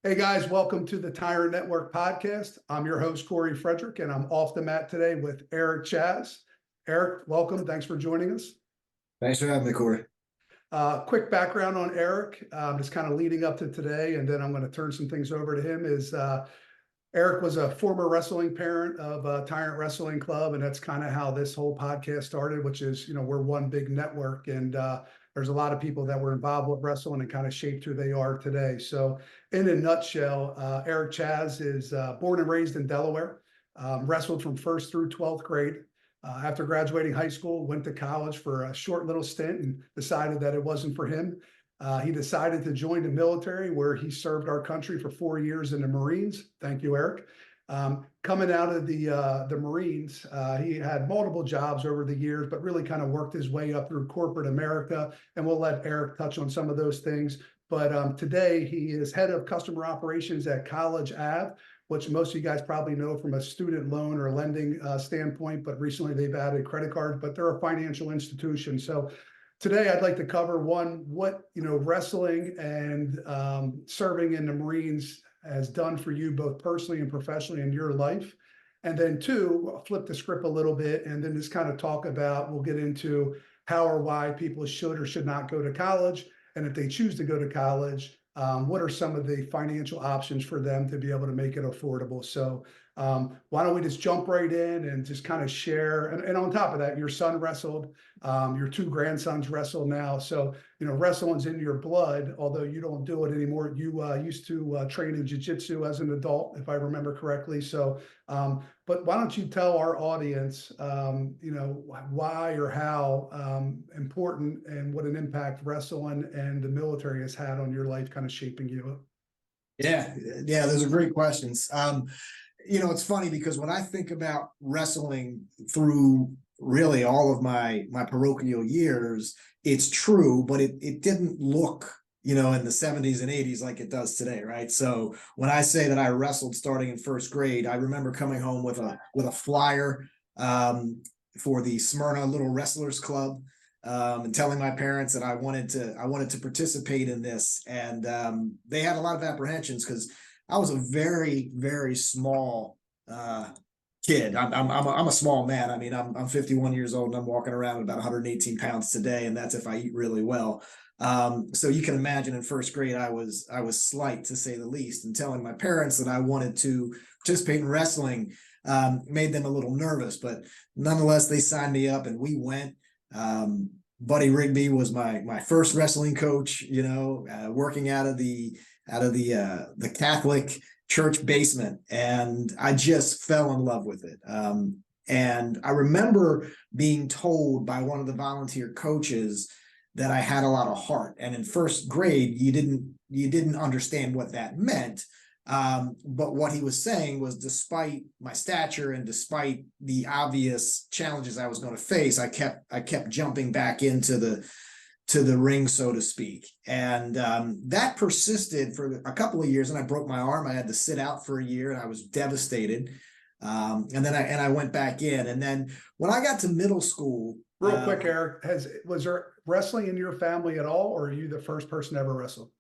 Hey guys, welcome to the Tyrant Network podcast. I'm your host, Corey Frederick, and I'm off the mat today with Eric Chaz. Eric, welcome. Thanks for joining us. Thanks for having me, Corey. Quick background on Eric, just kind of leading up to today, and then I'm going to turn some things over to him. Eric was a former wrestling parent of Tyrant Wrestling Club, and that's kind of how this whole podcast started, which is, we're one big network, and there's a lot of people that were involved with wrestling and kind of shaped who they are today. So in a nutshell, Eric Chaz is born and raised in Delaware, wrestled from 1st through 12th grade. After graduating high school, went to college for a short little stint and decided that it wasn't for him. He decided to join the military, where he served our country for 4 years in the Marines. Thank you, Eric. Coming out of the Marines, he had multiple jobs over the years, but really kind of worked his way up through corporate America. And we'll let Eric touch on some of those things. But today he is head of customer operations at College Ave, which most of you guys probably know from a student loan or lending standpoint. But recently they've added credit cards, but they're a financial institution. So today, I'd like to cover what wrestling and serving in the Marines has done for you, both personally and professionally in your life. And then two, I'll flip the script a little bit and then just kind of talk about, we'll get into how or why people should or should not go to college. And if they choose to go to college, what are some of the financial options for them to be able to make it affordable? So why don't we just jump right in and just kind of share, and on top of that, your son wrestled, your two grandsons wrestle now. So, wrestling's in your blood, although you don't do it anymore. You used to train in jiu-jitsu as an adult, if I remember correctly. So, but why don't you tell our audience, why or how important and what an impact wrestling and the military has had on your life, kind of shaping you? Yeah, those are great questions. It's funny because when I think about wrestling through really all of my parochial years, it's true, but it didn't look, in the 70s and 80s like it does today, right? So when I say that I wrestled starting in 1st grade, I remember coming home with a flyer for the Smyrna Little Wrestlers Club, and telling my parents that I wanted to participate in this, and they had a lot of apprehensions because I was a very, very small kid. I'm a small man. I mean, I'm 51 years old and I'm walking around with about 118 pounds today, and that's if I eat really well. So you can imagine in 1st grade, I was slight, to say the least, and telling my parents that I wanted to participate in wrestling made them a little nervous, but nonetheless, they signed me up and we went. Buddy Rigby was my first wrestling coach, working out of the Catholic church basement, and I just fell in love with it. And I remember being told by one of the volunteer coaches that I had a lot of heart. And in 1st grade, you didn't understand what that meant. But what he was saying was, despite my stature and despite the obvious challenges I was going to face, I kept jumping back into the ring, so to speak. And that persisted for a couple of years, and I broke my arm. I had to sit out for a year and I was devastated. And then I went back in. And then when I got to middle school. Real quick, Eric, was there wrestling in your family at all, or are you the first person to ever wrestle?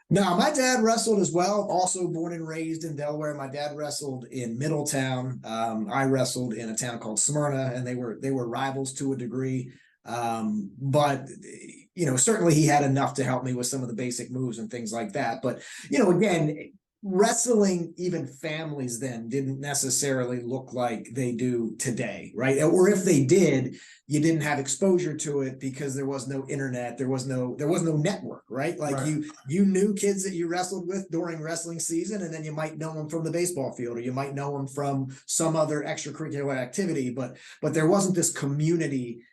No, my dad wrestled as well. Also born and raised in Delaware. My dad wrestled in Middletown. I wrestled in a town called Smyrna, and they were rivals to a degree. But certainly he had enough to help me with some of the basic moves and things like that. But again, wrestling, even families then, didn't necessarily look like they do today, right? Or if they did, you didn't have exposure to it because there was no internet, there was no network, right? Like right. You knew kids that you wrestled with during wrestling season, and then you might know them from the baseball field, or you might know them from some other extracurricular activity, but there wasn't this community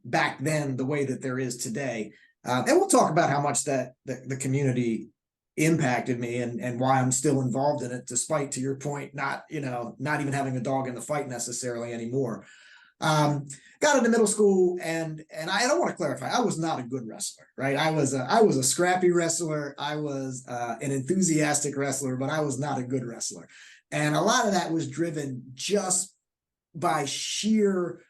back then the way that there is today. And we'll talk about how much that the community impacted me and why I'm still involved in it, despite, to your point, not even having a dog in the fight necessarily anymore. Got into middle school, and I don't want to clarify, I was not a good wrestler, right? I was a scrappy wrestler. I was an enthusiastic wrestler, but I was not a good wrestler. And a lot of that was driven just by sheer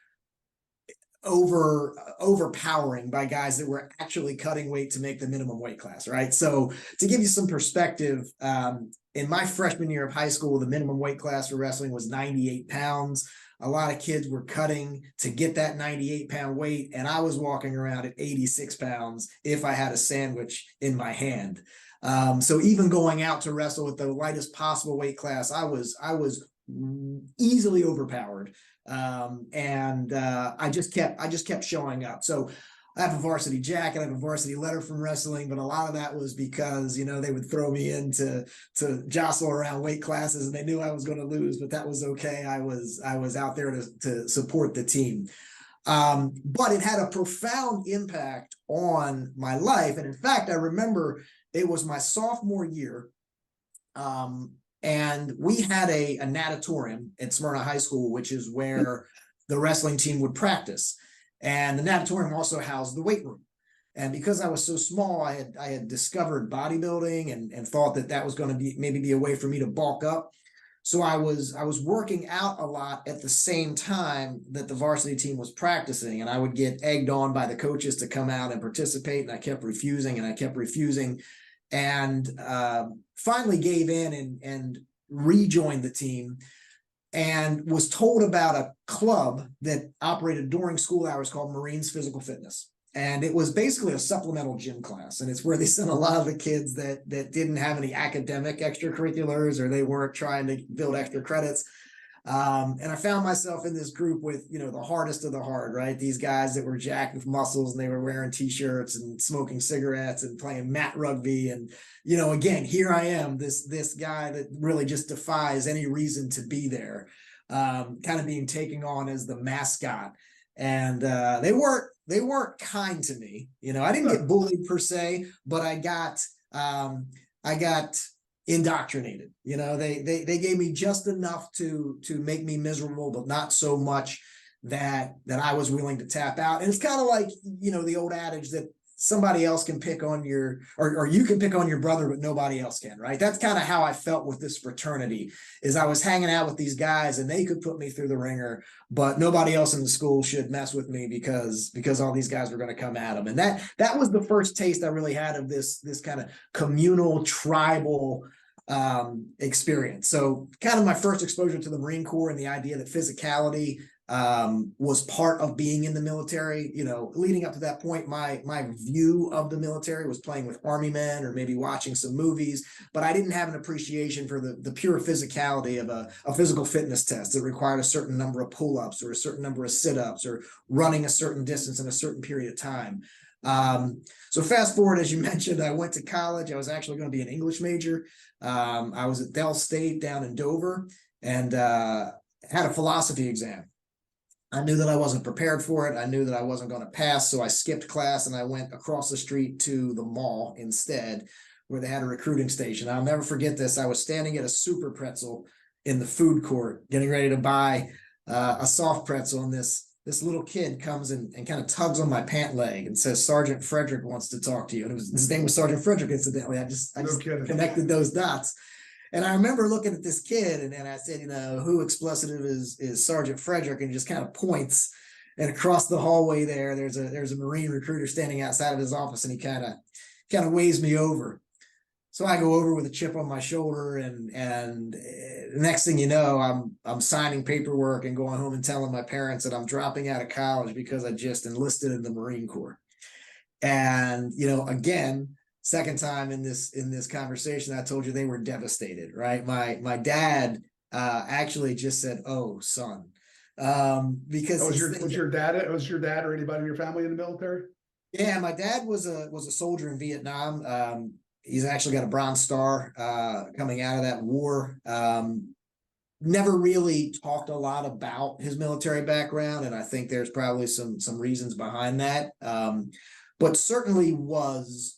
overpowering by guys that were actually cutting weight to make the minimum weight class, right? So to give you some perspective, in my freshman year of high school, the minimum weight class for wrestling was 98 pounds. A lot of kids were cutting to get that 98-pound weight, and I was walking around at 86 pounds if I had a sandwich in my hand. So even going out to wrestle with the lightest possible weight class, I was easily overpowered. I just kept showing up. So I have a varsity jacket, I have a varsity letter from wrestling, but a lot of that was because, they would throw me in to jostle around weight classes, and they knew I was going to lose, but that was okay. I was out there to support the team. But it had a profound impact on my life. And in fact, I remember it was my sophomore year. And we had a natatorium at Smyrna High School, which is where the wrestling team would practice. And the natatorium also housed the weight room. And because I was so small, I had discovered bodybuilding and thought that was going to maybe be a way for me to bulk up. So I was working out a lot at the same time that the varsity team was practicing, and I would get egged on by the coaches to come out and participate, and I kept refusing and finally gave in and rejoined the team, and was told about a club that operated during school hours called Marines Physical Fitness. And it was basically a supplemental gym class. And it's where they sent a lot of the kids that didn't have any academic extracurriculars, or they weren't trying to build extra credits. And I found myself in this group with, the hardest of the hard, right? These guys that were jacked with muscles, and they were wearing t-shirts and smoking cigarettes and playing mat rugby. And, again, here I am, this guy that really just defies any reason to be there, kind of being taken on as the mascot. And they weren't kind to me. I didn't get bullied per se, but I got indoctrinated. They gave me just enough to make me miserable, but not so much that I was willing to tap out. And it's kind of like, the old adage that somebody else can pick on or you can pick on your brother, but nobody else can, right? That's kind of how I felt with this fraternity. Is I was hanging out with these guys, and they could put me through the ringer, but nobody else in the school should mess with me because all these guys were going to come at them. And that was the first taste I really had of this kind of communal, tribal experience. So kind of my first exposure to the Marine Corps and the idea that physicality was part of being in the military. Leading up to that point, my view of the military was playing with Army men or maybe watching some movies, but I didn't have an appreciation for the pure physicality of a physical fitness test that required a certain number of pull-ups or a certain number of sit-ups or running a certain distance in a certain period of time. So fast forward, as you mentioned, I went to college. I was actually going to be an English major. I was at Dell State down in Dover, and had a philosophy exam. I knew that I wasn't prepared for it. I knew that I wasn't going to pass, so I skipped class and I went across the street to the mall instead, where they had a recruiting station. I'll never forget this. I was standing at a super pretzel in the food court, getting ready to buy a soft pretzel, and this little kid comes and kind of tugs on my pant leg and says, "Sergeant Frederick wants to talk to you." And his name was Sergeant Frederick, incidentally. I just connected those dots. And I remember looking at this kid, and I said, "Who expletive is Sergeant Frederick?" And he just kind of points. And across the hallway there's a Marine recruiter standing outside of his office, and he kind of waves me over. So I go over with a chip on my shoulder, and next thing you know, I'm signing paperwork and going home and telling my parents that I'm dropping out of college because I just enlisted in the Marine Corps. And again, second time in this conversation, I told you they were devastated, right? My dad actually just said, "Oh, son," because was your dad or anybody in your family in the military? Yeah, my dad was a soldier in Vietnam. He's actually got a Bronze Star coming out of that war. Never really talked a lot about his military background, and I think there's probably some reasons behind that. But certainly was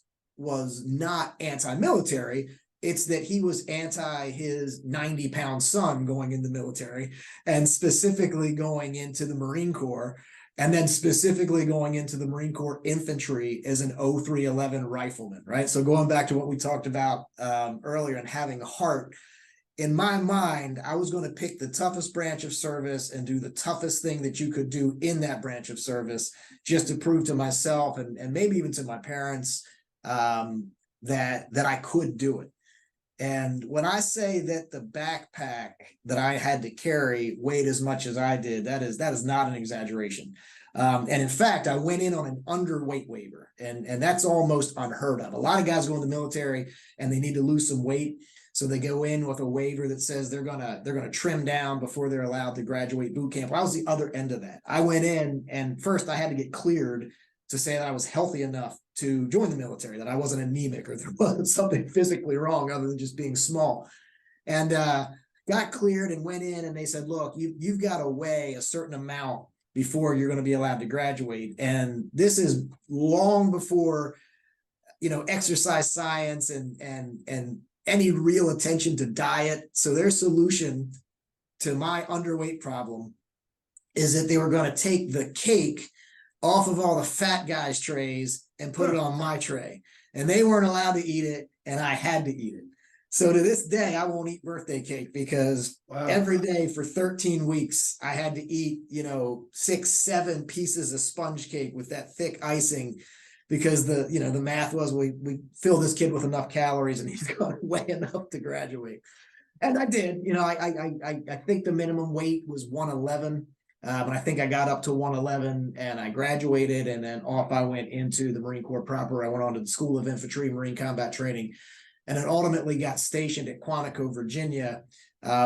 not anti-military. It's that he was anti his 90-pound son going in the military, and specifically going into the Marine Corps, and then specifically going into the Marine Corps infantry as an 0311 rifleman, right? So going back to what we talked about earlier and having a heart, in my mind, I was going to pick the toughest branch of service and do the toughest thing that you could do in that branch of service, just to prove to myself and maybe even to my parents that I could do it. And when I say that the backpack that I had to carry weighed as much as I did, that is not an exaggeration. And in fact, I went in on an underweight waiver, and that's almost unheard of. A lot of guys go in the military and they need to lose some weight, so they go in with a waiver that says they're gonna trim down before they're allowed to graduate boot camp. Well, I was the other end of that. I went in, and first I had to get cleared to say that I was healthy enough to join the military, that I wasn't anemic or there wasn't something physically wrong other than just being small. And got cleared and went in, and they said, look, you've got to weigh a certain amount before you're going to be allowed to graduate. And this is long before, exercise science and any real attention to diet. So their solution to my underweight problem is that they were going to take the cake off of all the fat guys' trays and put it on my tray. And they weren't allowed to eat it, and I had to eat it. So to this day, I won't eat birthday cake because every day for 13 weeks, I had to eat, 6, 7 pieces of sponge cake with that thick icing, because the math was we fill this kid with enough calories and he's going to weigh enough to graduate. And I did. I think the minimum weight was 111. But I think I got up to 111 and I graduated, and then off I went into the Marine Corps proper. I went on to the School of Infantry Marine Combat Training, and then ultimately got stationed at Quantico, Virginia,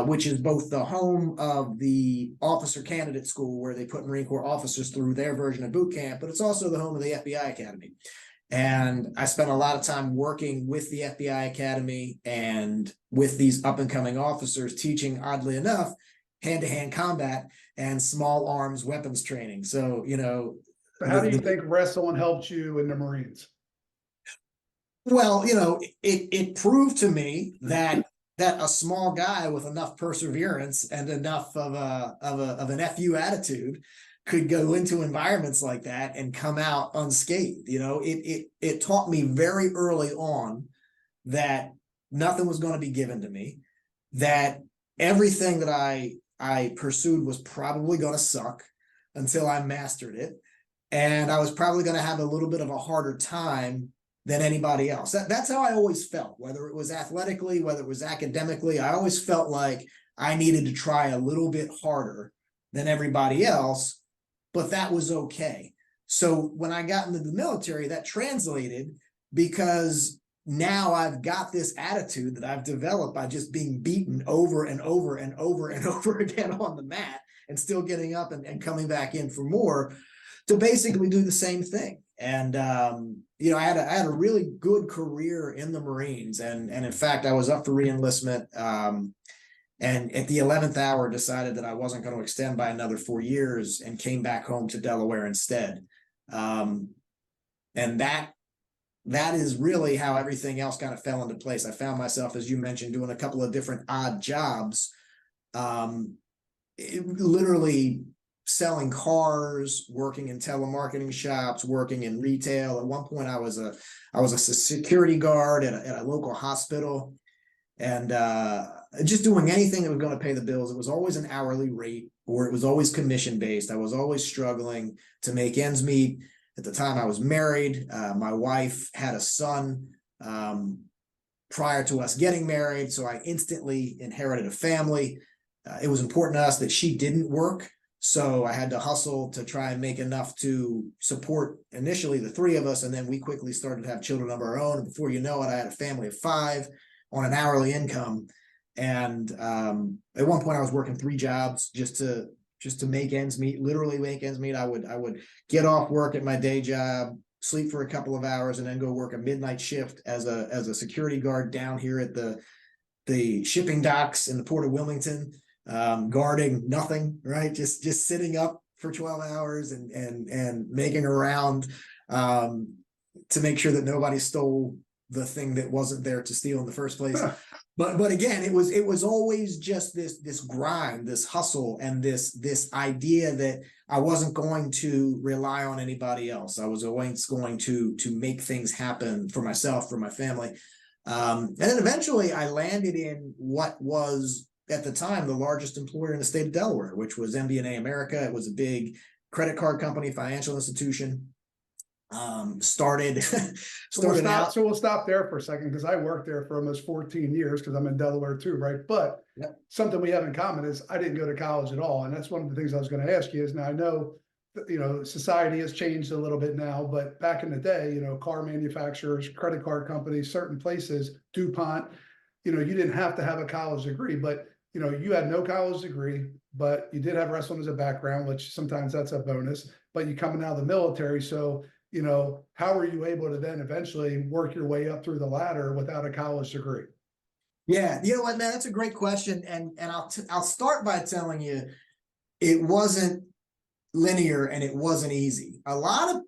which is both the home of the officer candidate school where they put Marine Corps officers through their version of boot camp, but it's also the home of the FBI Academy. And I spent a lot of time working with the FBI Academy and with these up and coming officers, teaching, oddly enough, hand-to-hand combat and small arms weapons training. So, how do you think wrestling helped you in the Marines? Well, it proved to me that a small guy with enough perseverance and enough of an FU attitude could go into environments like that and come out unscathed. It taught me very early on that nothing was going to be given to me, that everything that I pursued was probably going to suck until I mastered it. And I was probably going to have a little bit of a harder time than anybody else. That's how I always felt, whether it was athletically, whether it was academically. I always felt like I needed to try a little bit harder than everybody else, but that was okay. So when I got into the military, that translated, because now I've got this attitude that I've developed by just being beaten over and over and over and over again on the mat and still getting up and coming back in for more, to basically do the same thing. And, I had a really good career in the Marines. And in fact, I was up for reenlistment. And at the 11th hour decided that I wasn't going to extend by another 4 years and came back home to Delaware instead. And that is really how everything else kind of fell into place. I found myself, as you mentioned, doing a couple of different odd jobs, literally selling cars, working in telemarketing shops, working in retail. At one point, I was a security guard at a local hospital, and just doing anything that was going to pay the bills. It was always an hourly rate, or it was always commission based. I was always struggling to make ends meet. At the time, I was married. My wife had a son prior to us getting married, so I instantly inherited a family. It was important to us that she didn't work, so I had to hustle to try and make enough to support initially the 3 of us, and then we quickly started to have children of our own. And before you know it, I had a family of 5 on an hourly income. And at one point, I was working 3 jobs just to make ends meet, literally make ends meet. I would get off work at my day job, sleep for a couple of hours, and then go work a midnight shift as a security guard down here at the shipping docks in the Port of Wilmington, guarding nothing, right? Just sitting up for 12 hours and making a round to make sure that nobody stole the thing that wasn't there to steal in the first place. But again, it was always just this grind, this hustle, and this idea that I wasn't going to rely on anybody else. I was always going to make things happen for myself, for my family. And then eventually I landed in what was at the time the largest employer in the state of Delaware, which was MBNA America. It was a big credit card company, financial institution. Started out. So we'll stop there for a second, because I worked there for almost 14 years, because I'm in Delaware too, right? But Yep. something we have in common is I didn't go to college at all. And that's one of the things I was going to ask you is, now I know that, society has changed a little bit now, but back in the day, car manufacturers, credit card companies, certain places, DuPont, you didn't have to have a college degree, but you had no college degree, but you did have wrestling as a background, which sometimes that's a bonus, but you coming out of the military. So how were you able to then eventually work your way up through the ladder without a college degree? Yeah, you know what, man, that's a great question. And I'll start by telling you, it wasn't linear and it wasn't easy. A lot of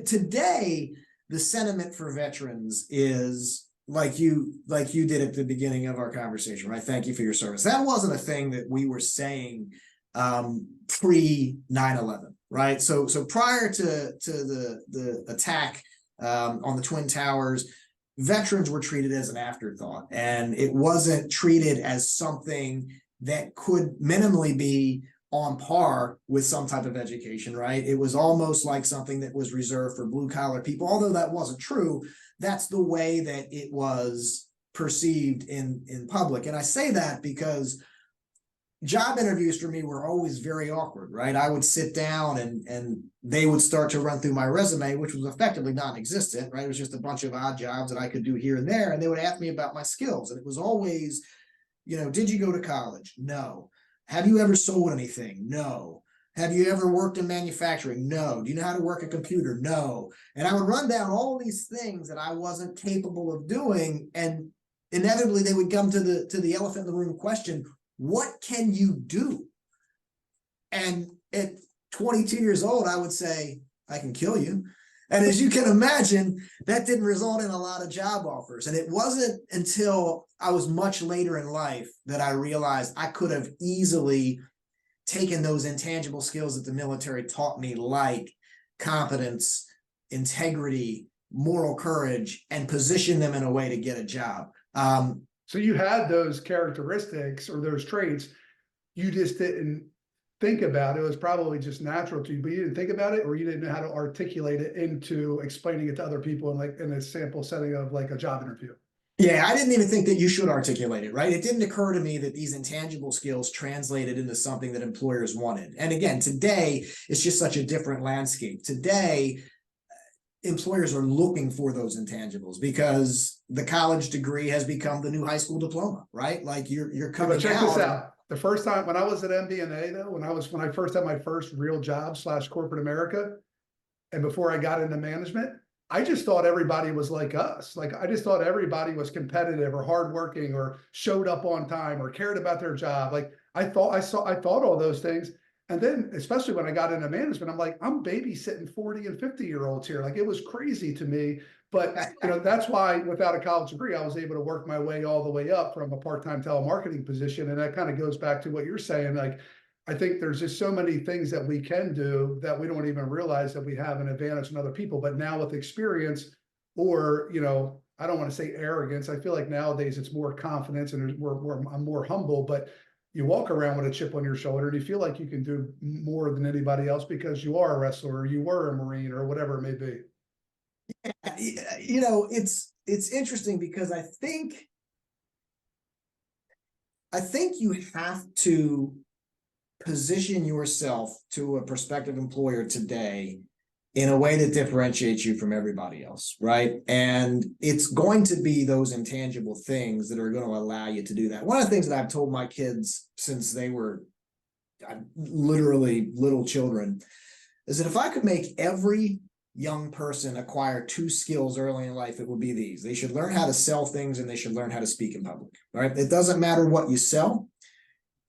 today, the sentiment for veterans is like you did at the beginning of our conversation, right? Thank you for your service. That wasn't a thing that we were saying pre 9/11, right? So prior to the attack on the Twin Towers, veterans were treated as an afterthought, and it wasn't treated as something that could minimally be on par with some type of education, right? It was almost like something that was reserved for blue collar people, although that wasn't true. That's the way that it was perceived in public. And I say that because job interviews for me were always very awkward, right? I would sit down and they would start to run through my resume, which was effectively non-existent, right? It was just a bunch of odd jobs that I could do here and there. And they would ask me about my skills. And it was always, did you go to college? No. Have you ever sold anything? No. Have you ever worked in manufacturing? No. Do you know how to work a computer? No. And I would run down all these things that I wasn't capable of doing. And inevitably they would come to the elephant in the room question, what can you do? And at 22 years old, I would say, I can kill you. And as you can imagine, that didn't result in a lot of job offers. And it wasn't until I was much later in life that I realized I could have easily taken those intangible skills that the military taught me, like competence, integrity, moral courage, and position them in a way to get a job. So you had those characteristics or those traits, you just didn't think about it. It was probably just natural to you, but you didn't think about it, or you didn't know how to articulate it into explaining it to other people in a sample setting of like a job interview. Yeah, I didn't even think that you should articulate it, right? It didn't occur to me that these intangible skills translated into something that employers wanted. And again, today, it's just such a different landscape. Today, employers are looking for those intangibles because the college degree has become the new high school diploma, right? Like you're coming But check out. this out. The first time when I was at MBNA, though, when I first had my first real job / corporate America, and before I got into management, I just thought everybody was like us. Like I just thought everybody was competitive or hardworking or showed up on time or cared about their job. Like I thought all those things. And then, especially when I got into management, I'm like, I'm babysitting 40 and 50-year-olds here. Like it was crazy to me. But that's why without a college degree, I was able to work my way all the way up from a part-time telemarketing position. And that kind of goes back to what you're saying. Like, I think there's just so many things that we can do that we don't even realize that we have an advantage in other people. But now with experience, or, I don't want to say arrogance, I feel like nowadays it's more confidence and I'm more humble, but you walk around with a chip on your shoulder and you feel like you can do more than anybody else because you are a wrestler or you were a Marine or whatever it may be. It's interesting because I think you have to position yourself to a prospective employer today in a way that differentiates you from everybody else, right? And it's going to be those intangible things that are going to allow you to do that. One of the things that I've told my kids since they were literally little children is that if I could make every young person acquire 2 skills early in life, it would be these. They should learn how to sell things and they should learn how to speak in public, right? It doesn't matter what you sell,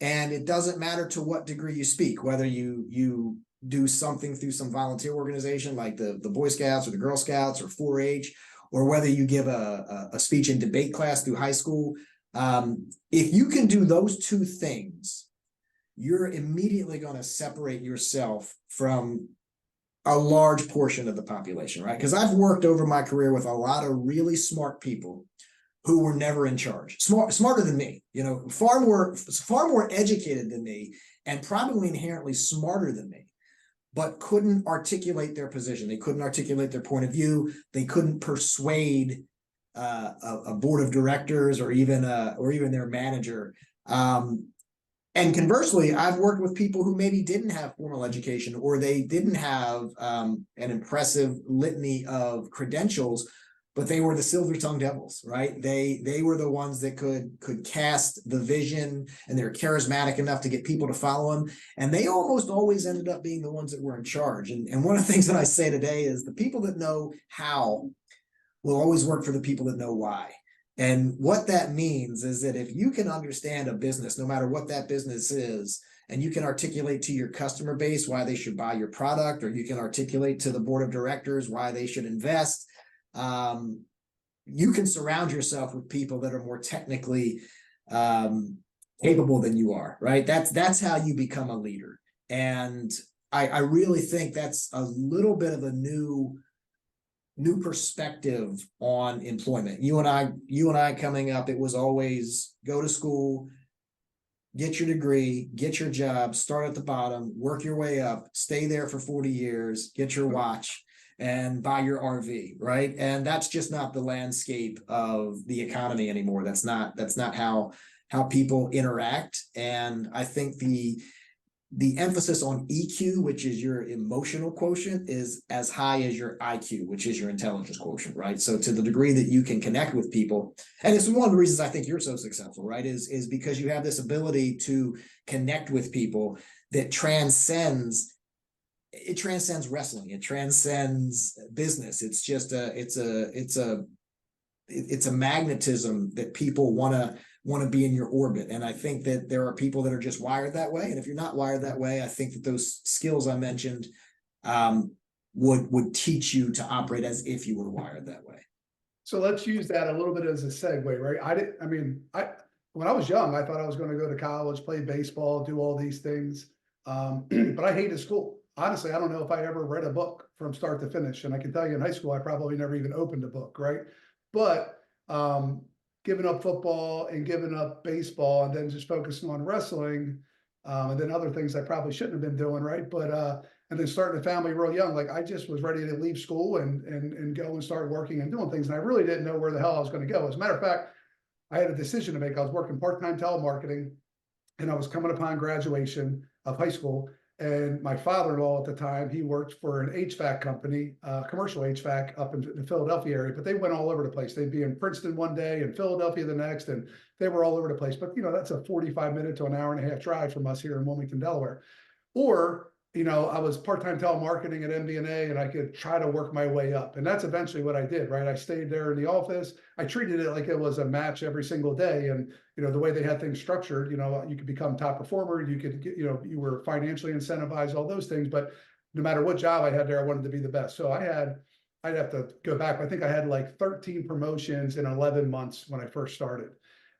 and it doesn't matter to what degree you speak, whether you do something through some volunteer organization like the Boy Scouts or the Girl Scouts or 4-H, or whether you give a speech in debate class through high school. If you can do those 2 things, you're immediately going to separate yourself from a large portion of the population, right? Because I've worked over my career with a lot of really smart people who were never in charge, smarter than me, far more educated than me, and probably inherently smarter than me, but couldn't articulate their position. They couldn't articulate their point of view. They couldn't persuade a board of directors or even their manager. And conversely, I've worked with people who maybe didn't have formal education, or they didn't have an impressive litany of credentials, but they were the silver-tongued devils, right? They were the ones that could cast the vision, and they're charismatic enough to get people to follow them. And they almost always ended up being the ones that were in charge. And one of the things that I say today is the people that know how will always work for the people that know why. And what that means is that if you can understand a business, no matter what that business is, and you can articulate to your customer base why they should buy your product, or you can articulate to the board of directors why they should invest, you can surround yourself with people that are more technically capable than you are, right? That's how you become a leader. And I really think that's a little bit of a new perspective on employment. You and I coming up, it was always go to school, get your degree, get your job, start at the bottom, work your way up, stay there for 40 years, get your watch, and buy your RV, right? And that's just not the landscape of the economy anymore. That's not how people interact. And I think the emphasis on EQ, which is your emotional quotient, is as high as your IQ, which is your intelligence quotient, right? So to the degree that you can connect with people, and it's one of the reasons I think you're so successful, right? Is because you have this ability to connect with people that transcends wrestling. It transcends business. It's just it's a magnetism that people want to be in your orbit. And I think that there are people that are just wired that way. And if you're not wired that way, I think that those skills I mentioned would teach you to operate as if you were wired that way. So let's use that a little bit as a segue, right? When I was young, I thought I was going to go to college, play baseball, do all these things. But I hated school. Honestly, I don't know if I ever read a book from start to finish. And I can tell you in high school, I probably never even opened a book, right? But giving up football and giving up baseball and then just focusing on wrestling, and then other things I probably shouldn't have been doing, right? But and then starting a family real young, like I just was ready to leave school and go and start working and doing things. And I really didn't know where the hell I was going to go. As a matter of fact, I had a decision to make. I was working part-time telemarketing, and I was coming upon graduation of high school. And my father-in-law at the time, he worked for an HVAC company, commercial HVAC up in the Philadelphia area, but they went all over the place. They'd be in Princeton one day and Philadelphia the next, and they were all over the place. But, that's a 45-minute to an hour and a half drive from us here in Wilmington, Delaware. Or, I was part-time telemarketing at MBNA, and I could try to work my way up. And that's eventually what I did, right? I stayed there in the office. I treated it like it was a match every single day. And, the way they had things structured, you could become top performer. You could get, you were financially incentivized, all those things. But no matter what job I had there, I wanted to be the best. So I'd have to go back. I think I had like 13 promotions in 11 months when I first started.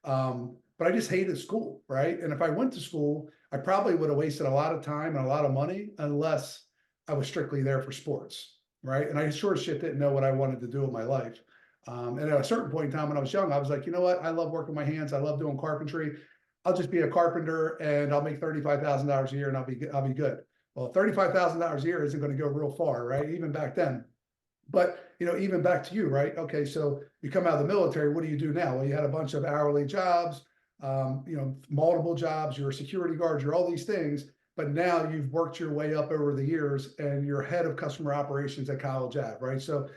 But I just hated school, right? And if I went to school, I probably would have wasted a lot of time and a lot of money unless I was strictly there for sports, right? And I sure as shit didn't know what I wanted to do with my life. And at a certain point in time when I was young, I was like, you know what? I love working my hands. I love doing carpentry. I'll just be a carpenter and I'll make $35,000 a year and I'll be good. Well, $35,000 a year isn't going to go real far, right? Even back then. But, even back to you, right? Okay, so you come out of the military, what do you do now? Well, you had a bunch of hourly jobs, multiple jobs, you're a security guard, you're all these things, but now you've worked your way up over the years and you're head of customer operations at College Ave, right? So,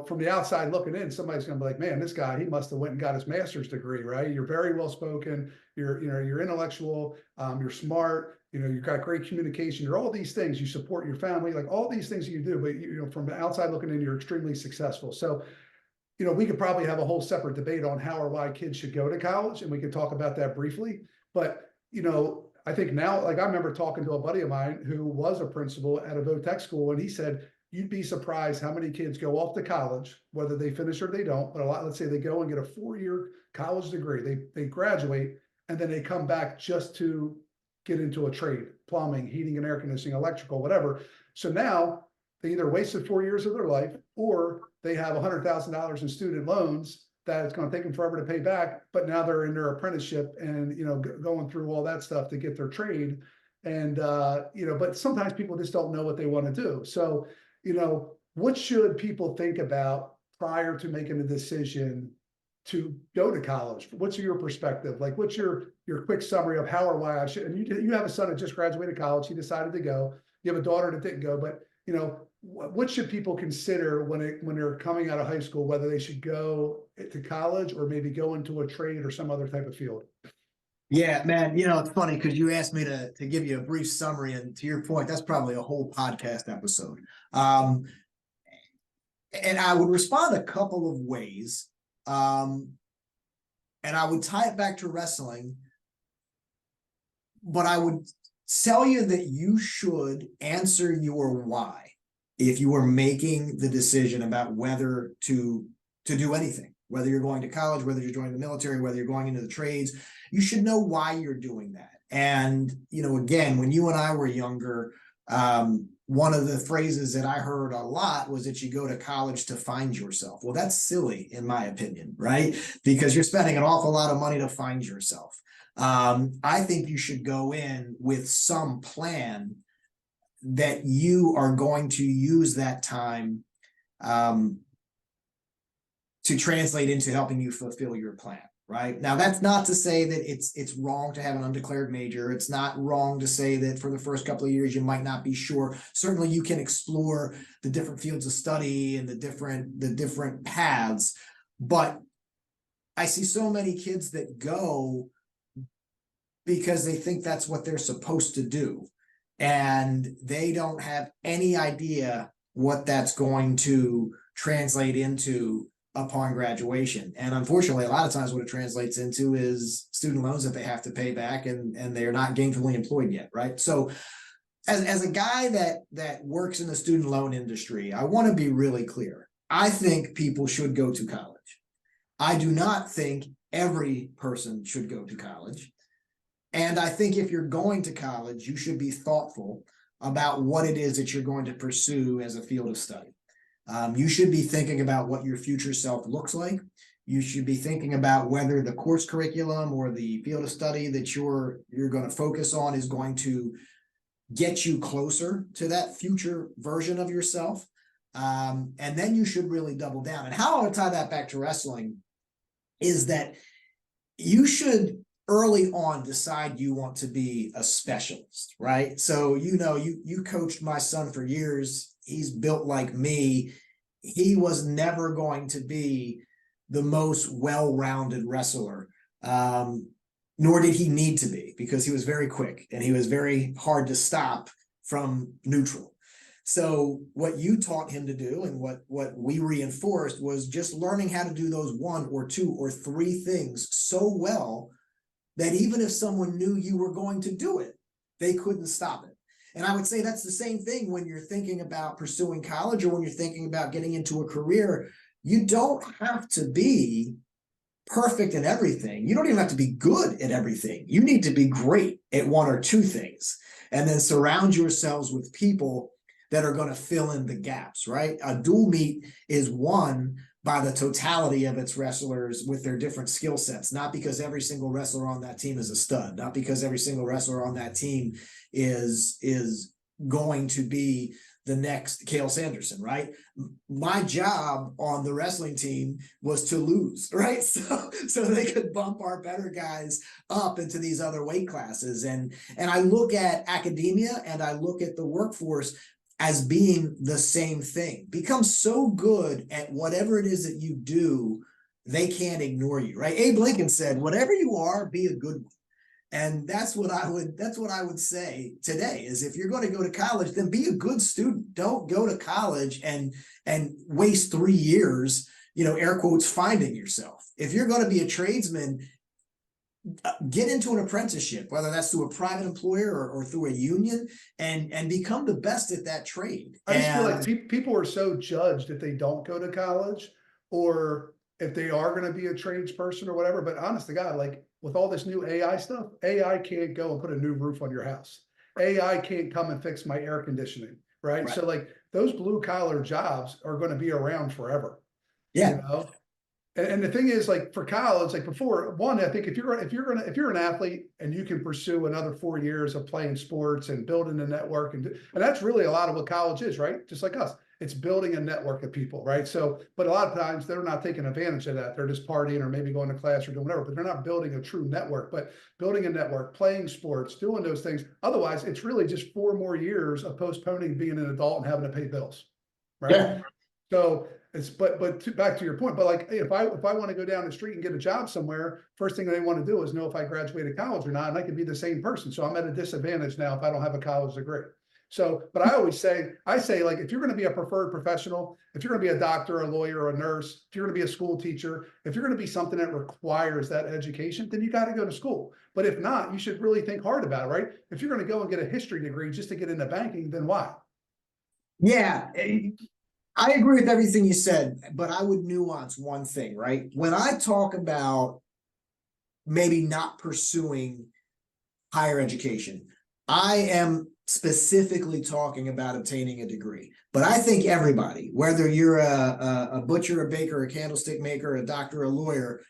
from the outside looking in, somebody's gonna be like, man, this guy, he must have went and got his master's degree, right? You're very well spoken, you're intellectual, you're smart, you've got great communication, you're all these things, you support your family, like all these things you do, but from the outside looking in, you're extremely successful. So, we could probably have a whole separate debate on how or why kids should go to college, and we could talk about that briefly. But, I think now, like I remember talking to a buddy of mine who was a principal at a VOTEC school, and he said, you'd be surprised how many kids go off to college, whether they finish or they don't, but let's say they go and get a 4-year college degree, they graduate, and then they come back just to get into a trade, plumbing, heating and air conditioning, electrical, whatever. So now they either wasted 4 years of their life, or they have $100,000 in student loans that it's going to take them forever to pay back, but now they're in their apprenticeship and, going through all that stuff to get their trade. And, but sometimes people just don't know what they want to do. So, what should people think about prior to making a decision to go to college? What's your perspective? Like, what's your quick summary of how or why I should? And you have a son that just graduated college. He decided to go. You have a daughter that didn't go, but what should people consider when they're coming out of high school, whether they should go to college or maybe go into a trade or some other type of field? Yeah, man, it's funny because you asked me to give you a brief summary, and to your point, that's probably a whole podcast episode. And I would respond a couple of ways. And I would tie it back to wrestling, but I would tell you that you should answer your why if you are making the decision about whether to do anything, whether you're going to college, whether you're joining the military, whether you're going into the trades. You should know why you're doing that. And, again, when you and I were younger, one of the phrases that I heard a lot was that you go to college to find yourself. Well, that's silly, in my opinion, right? Because you're spending an awful lot of money to find yourself. I think you should go in with some plan that you are going to use that time to translate into helping you fulfill your plan. Right now, that's not to say that it's wrong to have an undeclared major. It's not wrong to say that for the first couple of years you might not be sure. Certainly, you can explore the different fields of study and the different paths. But I see so many kids that go because they think that's what they're supposed to do, and they don't have any idea what that's going to translate into upon graduation. And unfortunately, a lot of times what it translates into is student loans that they have to pay back, and they're not gainfully employed yet, right? So as a guy that works in the student loan industry, I want to be really clear. I think people should go to college. I do not think every person should go to college. And I think if you're going to college, you should be thoughtful about what it is that you're going to pursue as a field of study. You should be thinking about what your future self looks like. You should be thinking about whether the course curriculum or the field of study that you're going to focus on is going to get you closer to that future version of yourself. And then you should really double down. And how I would tie that back to wrestling is that you should early on decide you want to be a specialist, right? So, you coached my son for years. He's built like me. He was never going to be the most well-rounded wrestler, nor did he need to be, because he was very quick and he was very hard to stop from neutral. So what you taught him to do, and what we reinforced, was just learning how to do those 1 or 2 or 3 things so well that even if someone knew you were going to do it, they couldn't stop it. And I would say that's the same thing when you're thinking about pursuing college or when you're thinking about getting into a career. You don't have to be perfect in everything. You don't even have to be good at everything. You need to be great at 1 or 2 things, and then surround yourselves with people that are going to fill in the gaps, right? A dual meet is won by the totality of its wrestlers with their different skill sets, not because every single wrestler on that team is a stud, not because every single wrestler on that team is going to be the next Cale Sanderson, right? My job on the wrestling team was to lose, right? So they could bump our better guys up into these other weight classes. And I look at academia and I look at the workforce as being the same thing. Become so good at whatever it is that you do, they can't ignore you, right? Abe Lincoln said, whatever you are, be a good one. And that's what I would say today is, if you're going to go to college, then be a good student. Don't go to college and waste 3 years, air quotes, finding yourself. If you're going to be a tradesman, get into an apprenticeship, whether that's through a private employer or through a union, and become the best at that trade. I just feel like people are so judged if they don't go to college, or if they are going to be a tradesperson or whatever. But honest to God, like with all this new AI stuff, AI can't go and put a new roof on your house. AI can't come and fix my air conditioning, right? So like those blue collar jobs are going to be around forever. Yeah. And the thing is, like for college, like before, one, I think if you're an athlete and you can pursue another 4 years of playing sports and building a network, and that's really a lot of what college is, right? Just like us, it's building a network of people, right? So, but a lot of times they're not taking advantage of that. They're just partying or maybe going to class or doing whatever, but they're not building a true network. But building a network, playing sports, doing those things. Otherwise, it's really just 4 more years of postponing being an adult and having to pay bills, right? Yeah. So it's back to your point. But like, if I want to go down the street and get a job somewhere, first thing they want to do is know if I graduated college or not, and I could be the same person. So I'm at a disadvantage now if I don't have a college degree. So, but I say like, if you're going to be a preferred professional, if you're going to be a doctor, a lawyer, a nurse, if you're going to be a school teacher, if you're going to be something that requires that education, then you got to go to school. But if not, you should really think hard about it, right? If you're going to go and get a history degree just to get into banking, then why? Yeah. I agree with everything you said, but I would nuance one thing, right? When I talk about maybe not pursuing higher education, I am specifically talking about obtaining a degree. But I think everybody, whether you're a butcher, a baker, a candlestick maker, a doctor, a lawyer,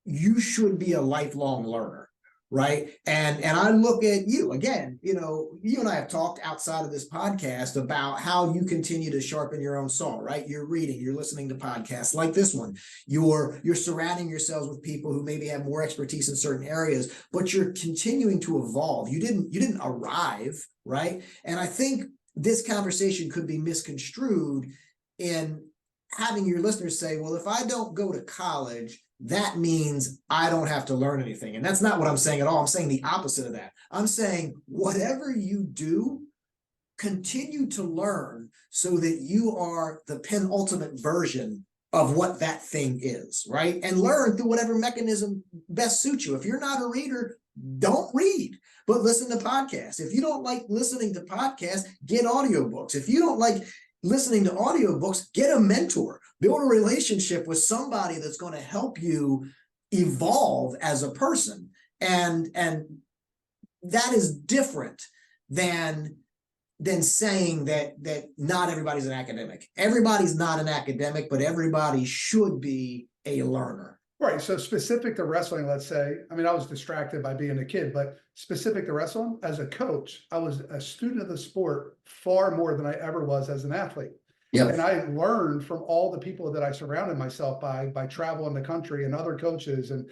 you should be a lifelong learner. Right. And I look at you again, you and I have talked outside of this podcast about how you continue to sharpen your own saw, right? You're reading, you're listening to podcasts like this one. You're surrounding yourselves with people who maybe have more expertise in certain areas, but you're continuing to evolve. You didn't arrive, right? And I think this conversation could be misconstrued in having your listeners say, well, if I don't go to college, that means I don't have to learn anything. And that's not what I'm saying at all. I'm saying the opposite of that. I'm saying whatever you do, continue to learn so that you are the penultimate version of what that thing is, right? And learn through whatever mechanism best suits you. If you're not a reader, don't read, but listen to podcasts. If you don't like listening to podcasts, get audiobooks. If you don't like listening to audiobooks, get a mentor, build a relationship with somebody that's going to help you evolve as a person. And that is different than saying that not everybody's an academic. Everybody's not an academic, but everybody should be a learner. Right. So specific to wrestling, let's say, I mean, I was distracted by being a kid, but specific to wrestling, as a coach, I was a student of the sport far more than I ever was as an athlete. Yep. And I learned from all the people that I surrounded myself by traveling the country and other coaches, and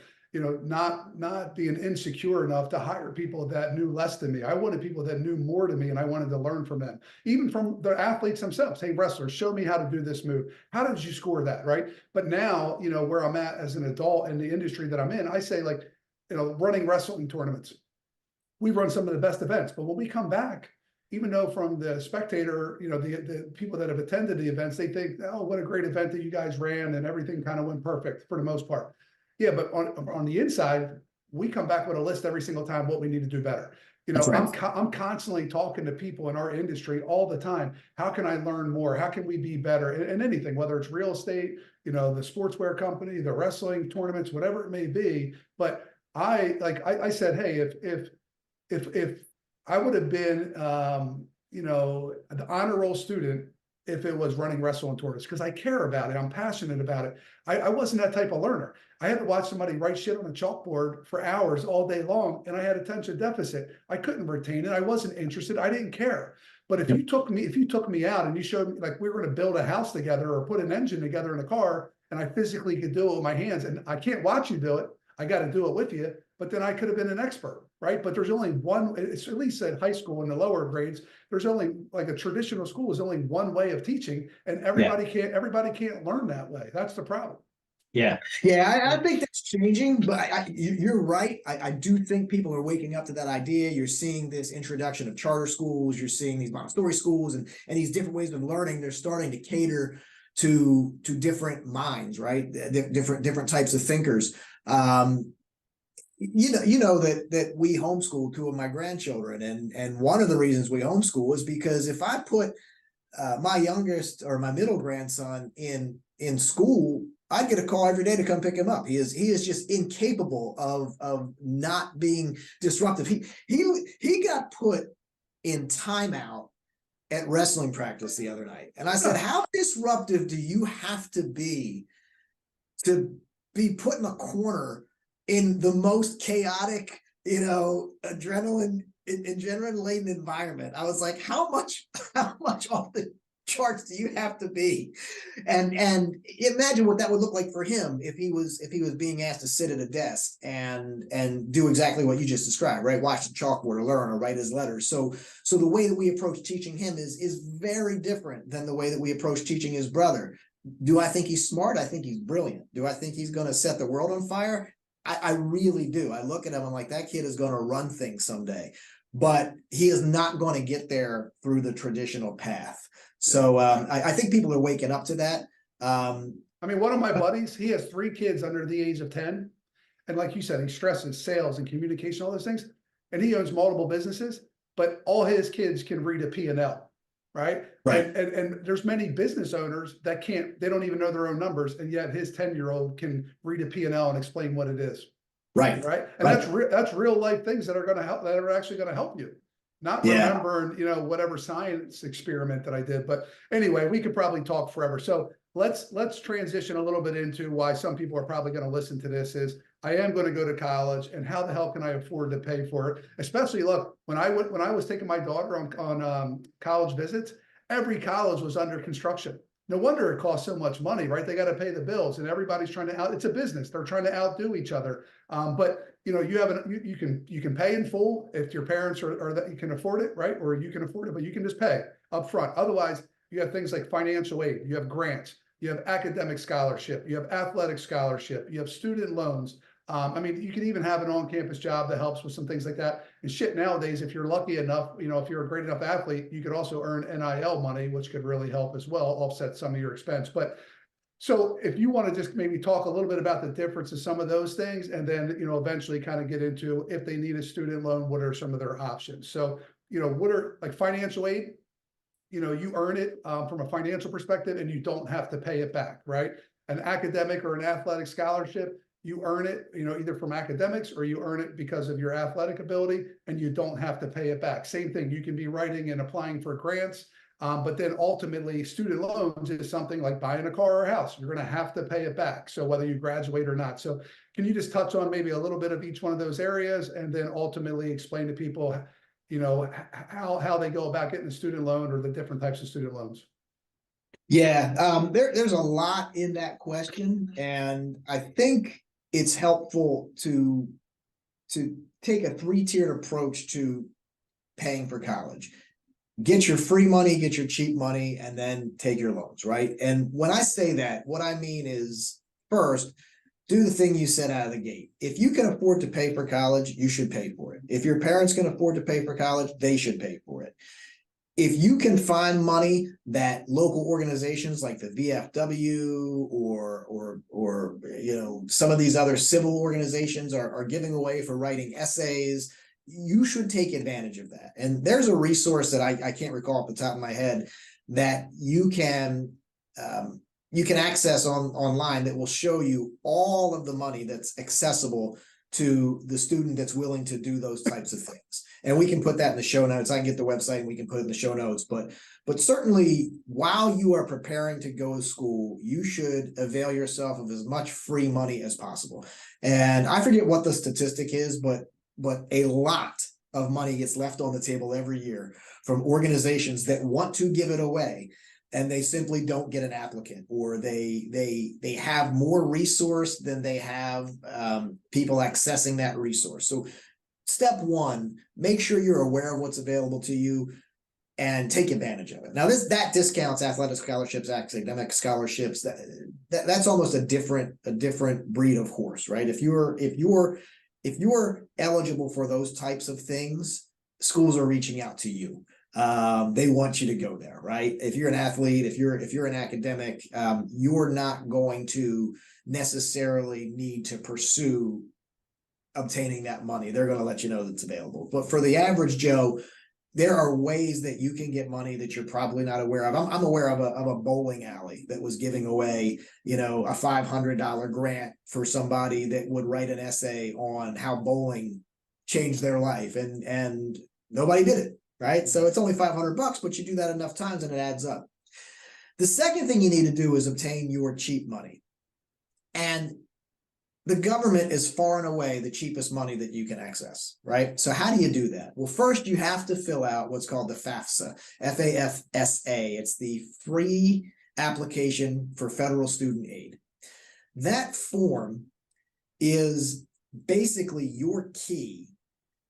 not being insecure enough to hire people that knew less than me. I wanted people that knew more than me, and I wanted to learn from them, even from the athletes themselves. Hey, wrestlers, show me how to do this move. How did you score that, right? But now, where I'm at as an adult in the industry that I'm in, I say, like, running wrestling tournaments, we run some of the best events, but when we come back, even though from the spectator, the people that have attended the events, they think, oh, what a great event that you guys ran, and everything kind of went perfect for the most part. Yeah, but on the inside, we come back with a list every single time what we need to do better. Right. I'm constantly talking to people in our industry all the time. How can I learn more? How can we be better in anything, whether it's real estate, the sportswear company, the wrestling tournaments, whatever it may be. But I said, hey, if I would have been, the honor roll student if it was running wrestling tournaments, because I care about it. I'm passionate about it. I wasn't that type of learner. I had to watch somebody write shit on a chalkboard for hours all day long, and I had attention deficit. I couldn't retain it. I wasn't interested. I didn't care. But if you took me out and you showed me, like, we were going to build a house together or put an engine together in a car, and I physically could do it with my hands, and I can't watch you do it, I got to do it with you, but then I could have been an expert, right? But there's only one, it's at least at high school in the lower grades, there's only, like, a traditional school is only one way of teaching, and everybody can't learn that way. That's the problem. Yeah. I think that's changing, but you're right. I do think people are waking up to that idea. You're seeing this introduction of charter schools. You're seeing these Montessori schools and these different ways of learning. They're starting to cater to different minds, right? Different types of thinkers. That we homeschool two of my grandchildren, and one of the reasons we homeschool is because if I put my youngest or my middle grandson in school, I'd get a call every day to come pick him up. He is just incapable of not being disruptive. He got put in timeout at wrestling practice the other night, and I said, "How disruptive do you have to be to be put in a corner in the most chaotic, adrenaline laden environment. I was like, how much off the charts do you have to be? And imagine what that would look like for him if he was being asked to sit at a desk and do exactly what you just described, right? Watch the chalkboard or learn or write his letters. So the way that we approach teaching him is very different than the way that we approach teaching his brother. Do I think he's smart? I think he's brilliant. Do I think he's going to set the world on fire? I really do. I look at him, I'm like, that kid is going to run things someday, but he is not going to get there through the traditional path. So I think people are waking up to that. I mean, one of my buddies, he has 3 kids under the age of 10. And like you said, he stresses sales and communication, all those things. And he owns multiple businesses, but all his kids can read a P&L, right? Right. And there's many business owners that they don't even know their own numbers. And yet his 10-year-old can read a P&L and explain what it is. Right. Right. And that's real life things that are going to help, that are actually going to help you. Not remembering, whatever science experiment that I did. But anyway, we could probably talk forever. So let's transition a little bit into why some people are probably going to listen to this is I am going to go to college, and how the hell can I afford to pay for it? Especially, look, when I was taking my daughter on college visits, every college was under construction. No wonder it costs so much money, right? They got to pay the bills, and everybody's trying to it's a business. They're trying to outdo each other. But you can pay in full if your parents are that you can afford it, right? Or you can afford it, but you can just pay up front. Otherwise, you have things like financial aid, you have grants, you have academic scholarship, you have athletic scholarship, you have student loans. I mean, you can even have an on-campus job that helps with some things like that. And shit, nowadays, if you're lucky enough, if you're a great enough athlete, you could also earn NIL money, which could really help as well, offset some of your expense. But so if you want to just maybe talk a little bit about the difference of some of those things, and then, eventually kind of get into if they need a student loan, what are some of their options? So, what are like financial aid? You earn it from a financial perspective and you don't have to pay it back, right? An academic or an athletic scholarship, you earn it, either from academics or you earn it because of your athletic ability, and you don't have to pay it back. Same thing, you can be writing and applying for grants, but then ultimately student loans is something like buying a car or a house. You're going to have to pay it back. So whether you graduate or not. So can you just touch on maybe a little bit of each one of those areas, and then ultimately explain to people, how they go about getting a student loan or the different types of student loans? Yeah, there's a lot in that question, and I think it's helpful to take a 3-tiered approach to paying for college. Get your free money, get your cheap money, and then take your loans, right? And when I say that, what I mean is, first, do the thing you said out of the gate. If you can afford to pay for college, you should pay for it. If your parents can afford to pay for college, they should pay for it. If you can find money that local organizations like the VFW or some of these other civil organizations are giving away for writing essays, you should take advantage of that. And there's a resource that I can't recall off the top of my head that you can access online that will show you all of the money that's accessible to the student that's willing to do those types of things. And we can put that in the show notes. I can get the website and we can put it in the show notes. But certainly while you are preparing to go to school, you should avail yourself of as much free money as possible. And I forget what the statistic is, but a lot of money gets left on the table every year from organizations that want to give it away, and they simply don't get an applicant, or they have more resource than they have people accessing that resource. So step one, make sure you're aware of what's available to you and take advantage of it. Now that discounts athletic scholarships, academic scholarships. That's almost a different breed of horse, right? If you're eligible for those types of things, schools are reaching out to you. They want you to go there, right? If you're an athlete, if you're an academic, you're not going to necessarily need to pursue obtaining that money. They're going to let you know that's available. But for the average Joe, there are ways that you can get money that you're probably not aware of. I'm aware of a bowling alley that was giving away, a $500 grant for somebody that would write an essay on how bowling changed their life, and nobody did it. Right. So it's only $500, but you do that enough times and it adds up. The second thing you need to do is obtain your cheap money. And the government is far and away the cheapest money that you can access, right? So how do you do that? Well, first you have to fill out what's called the FAFSA, FAFSA. It's the free application for federal student aid. That form is basically your key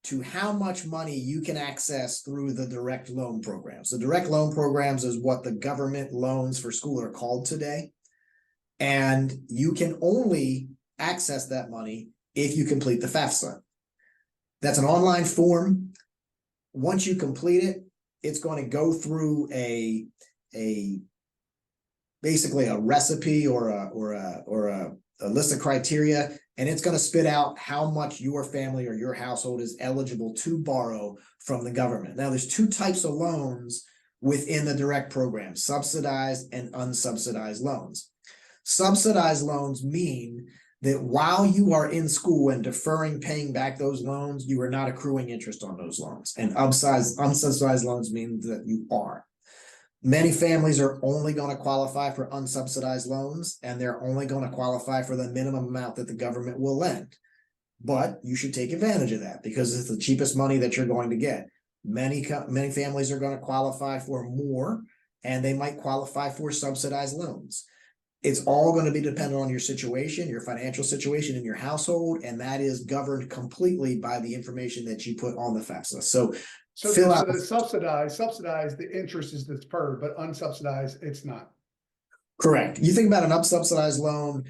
to how much money you can access through the direct loan programs. The direct loan programs is what the government loans for school are called today. And you can only access that money if you complete the FAFSA. That's an online form. Once you complete it, it's going to go through basically a recipe or a list of criteria, and it's going to spit out how much your family or your household is eligible to borrow from the government. Now, there's two types of loans within the direct program: subsidized and unsubsidized loans. Subsidized loans mean that while you are in school and deferring paying back those loans, you are not accruing interest on those loans. And unsubsidized loans mean that you are. Many families are only going to qualify for unsubsidized loans, and they're only going to qualify for the minimum amount that the government will lend. But you should take advantage of that because it's the cheapest money that you're going to get. Many families are going to qualify for more, and they might qualify for subsidized loans. It's all going to be dependent on your situation, your financial situation in your household, and that is governed completely by the information that you put on the FAFSA. So the subsidized, the interest is deferred, but unsubsidized, it's not. Correct. You think about an unsubsidized loan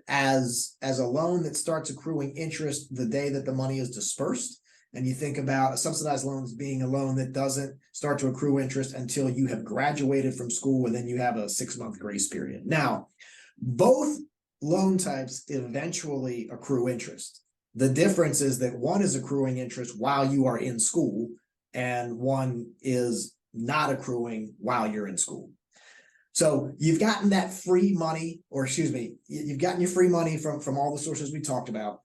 as a loan that starts accruing interest the day that the money is dispersed. And you think about a subsidized loan as being a loan that doesn't start to accrue interest until you have graduated from school, and then you have a 6-month grace period. Now, both loan types eventually accrue interest. The difference is that one is accruing interest while you are in school, and one is not accruing while you're in school. So you've gotten that free money, or excuse me, you've gotten your free money from all the sources we talked about.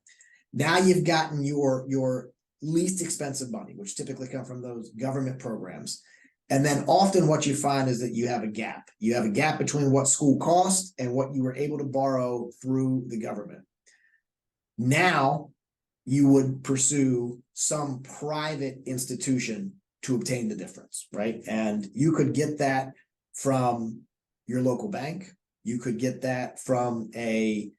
Now you've gotten your least expensive money, which typically come from those government programs. And then often what you find is that you have a gap. You have a gap between what school costs and what you were able to borrow through the government. Now you would pursue some private institution to obtain the difference, right? And you could get that from your local bank. You could get that from a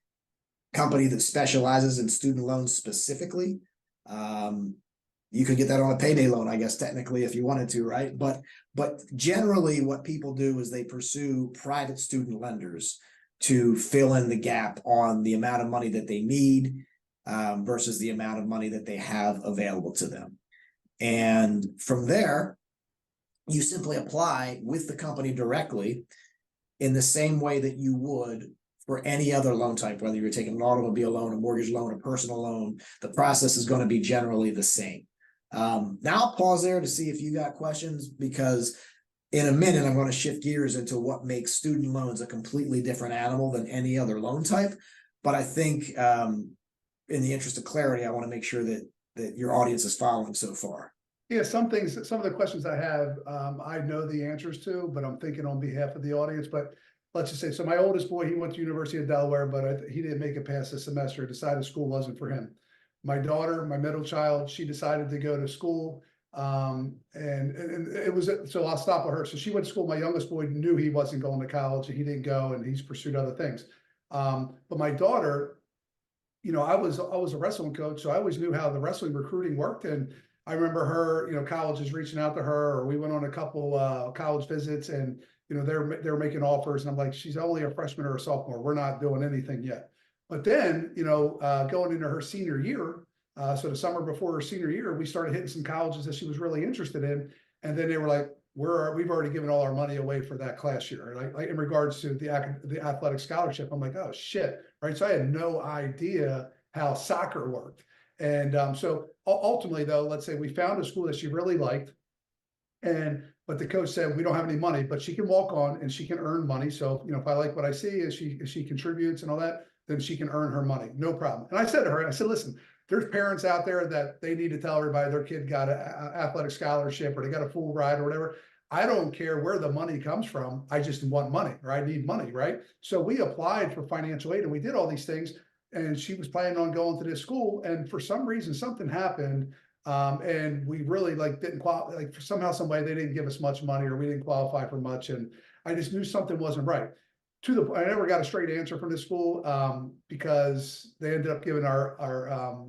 company that specializes in student loans specifically. You could get that on a payday loan, I guess, technically, if you wanted to, right? But generally what people do is they pursue private student lenders to fill in the gap on the amount of money that they need versus the amount of money that they have available to them. And from there, you simply apply with the company directly in the same way that you would for any other loan type, whether you're taking an automobile loan, a mortgage loan, a personal loan. The process is going to be generally the same. Now I'll pause there to see if you got questions, because in a minute I'm going to shift gears into what makes student loans a completely different animal than any other loan type. But I think in the interest of clarity, I want to make sure that your audience is following so far. Yeah, some of the questions I have, I know the answers to, but I'm thinking on behalf of the audience. But let's just say, so my oldest boy, he went to University of Delaware, but he didn't make it past the semester, decided school wasn't for him. My daughter, my middle child, she decided to go to school. And it was, so I'll stop with her. So she went to school. My youngest boy knew he wasn't going to college, and he didn't go, and he's pursued other things. But my daughter, you know, I was a wrestling coach, so I always knew how the wrestling recruiting worked. And I remember her, you know, colleges reaching out to her, or we went on a couple college visits, and you know, they're making offers, and I'm like, she's only a freshman or a sophomore. We're not doing anything yet. But then, you know, going into her senior year, so the summer before her senior year, we started hitting some colleges that she was really interested in, and then they were like, we've already given all our money away for that class year. Like in regards to the athletic scholarship, I'm like, oh shit, right? So I had no idea how soccer worked. And so ultimately, though, let's say we found a school that she really liked, but the coach said, we don't have any money, but she can walk on and she can earn money. So, you know, if I like what I see, if she contributes and all that, then she can earn her money, no problem. And I said to her, I said, listen, there's parents out there that they need to tell everybody their kid got an athletic scholarship, or they got a full ride or whatever. I don't care where the money comes from. I just want money, or I need money, right? So we applied for financial aid, and we did all these things. and she was planning on going to this school, and for some reason something happened, and we really like didn't qualify, like for somehow, some way they didn't give us much money, or we didn't qualify for much, and I just knew something wasn't right. To the point, I never got a straight answer from the school, because they ended up giving our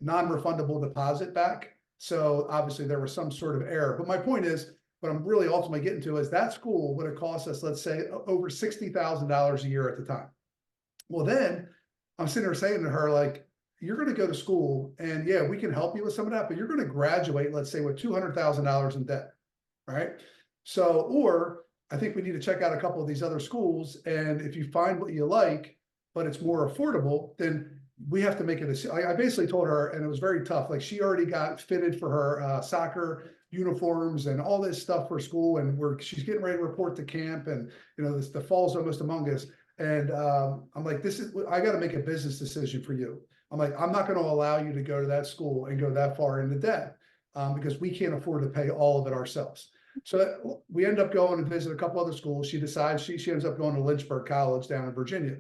non-refundable deposit back. So obviously there was some sort of error. But my point is, what I'm really ultimately getting to is that school would have cost us, let's say, over $60,000 a year at the time. Well, then I'm sitting there saying to her, like, you're going to go to school, and yeah, we can help you with some of that, but you're going to graduate, let's say, with $200,000 in debt, right? So, or I think we need to check out a couple of these other schools, and if you find what you like, but it's more affordable, then we have to make a decision. I basically told her, and it was very tough. Like, she already got fitted for her soccer uniforms and all this stuff for school, and she's getting ready to report to camp, and the fall's almost among us. And I'm like, I got to make a business decision for you. I'm like, I'm not going to allow you to go to that school and go that far into debt, because we can't afford to pay all of it ourselves. So we end up going and visit a couple other schools. She decides she ends up going to Lynchburg College down in Virginia.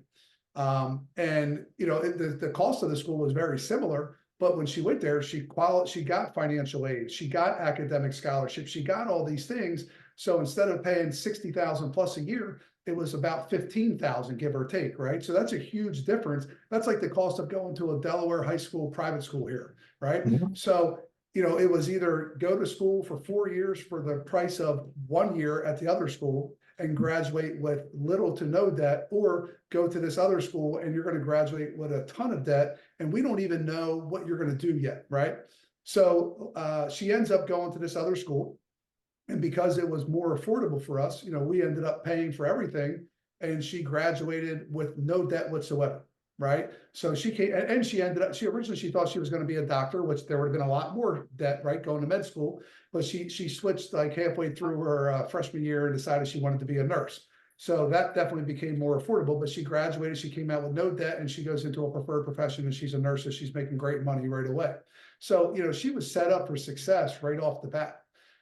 And the cost of the school was very similar, but when she went there, she got financial aid, she got academic scholarships, she got all these things. So instead of paying 60,000 plus a year, it was about 15,000, give or take, right? So that's a huge difference. That's like the cost of going to a Delaware high school private school here, right? Mhm. So it was either go to school for 4 years for the price of 1 year at the other school and graduate with little to no debt, or go to this other school and you're going to graduate with a ton of debt, and we don't even know what you're going to do yet, right? So she ends up going to this other school, and because it was more affordable for us, we ended up paying for everything, and she graduated with no debt whatsoever, right? So she came, and she ended up, she originally thought she was going to be a doctor, which there would have been a lot more debt, right, going to med school. But she switched like halfway through her freshman year and decided she wanted to be a nurse. So that definitely became more affordable. But she graduated, she came out with no debt, and she goes into a preferred profession, and she's a nurse, so she's making great money right away. So she was set up for success right off the bat.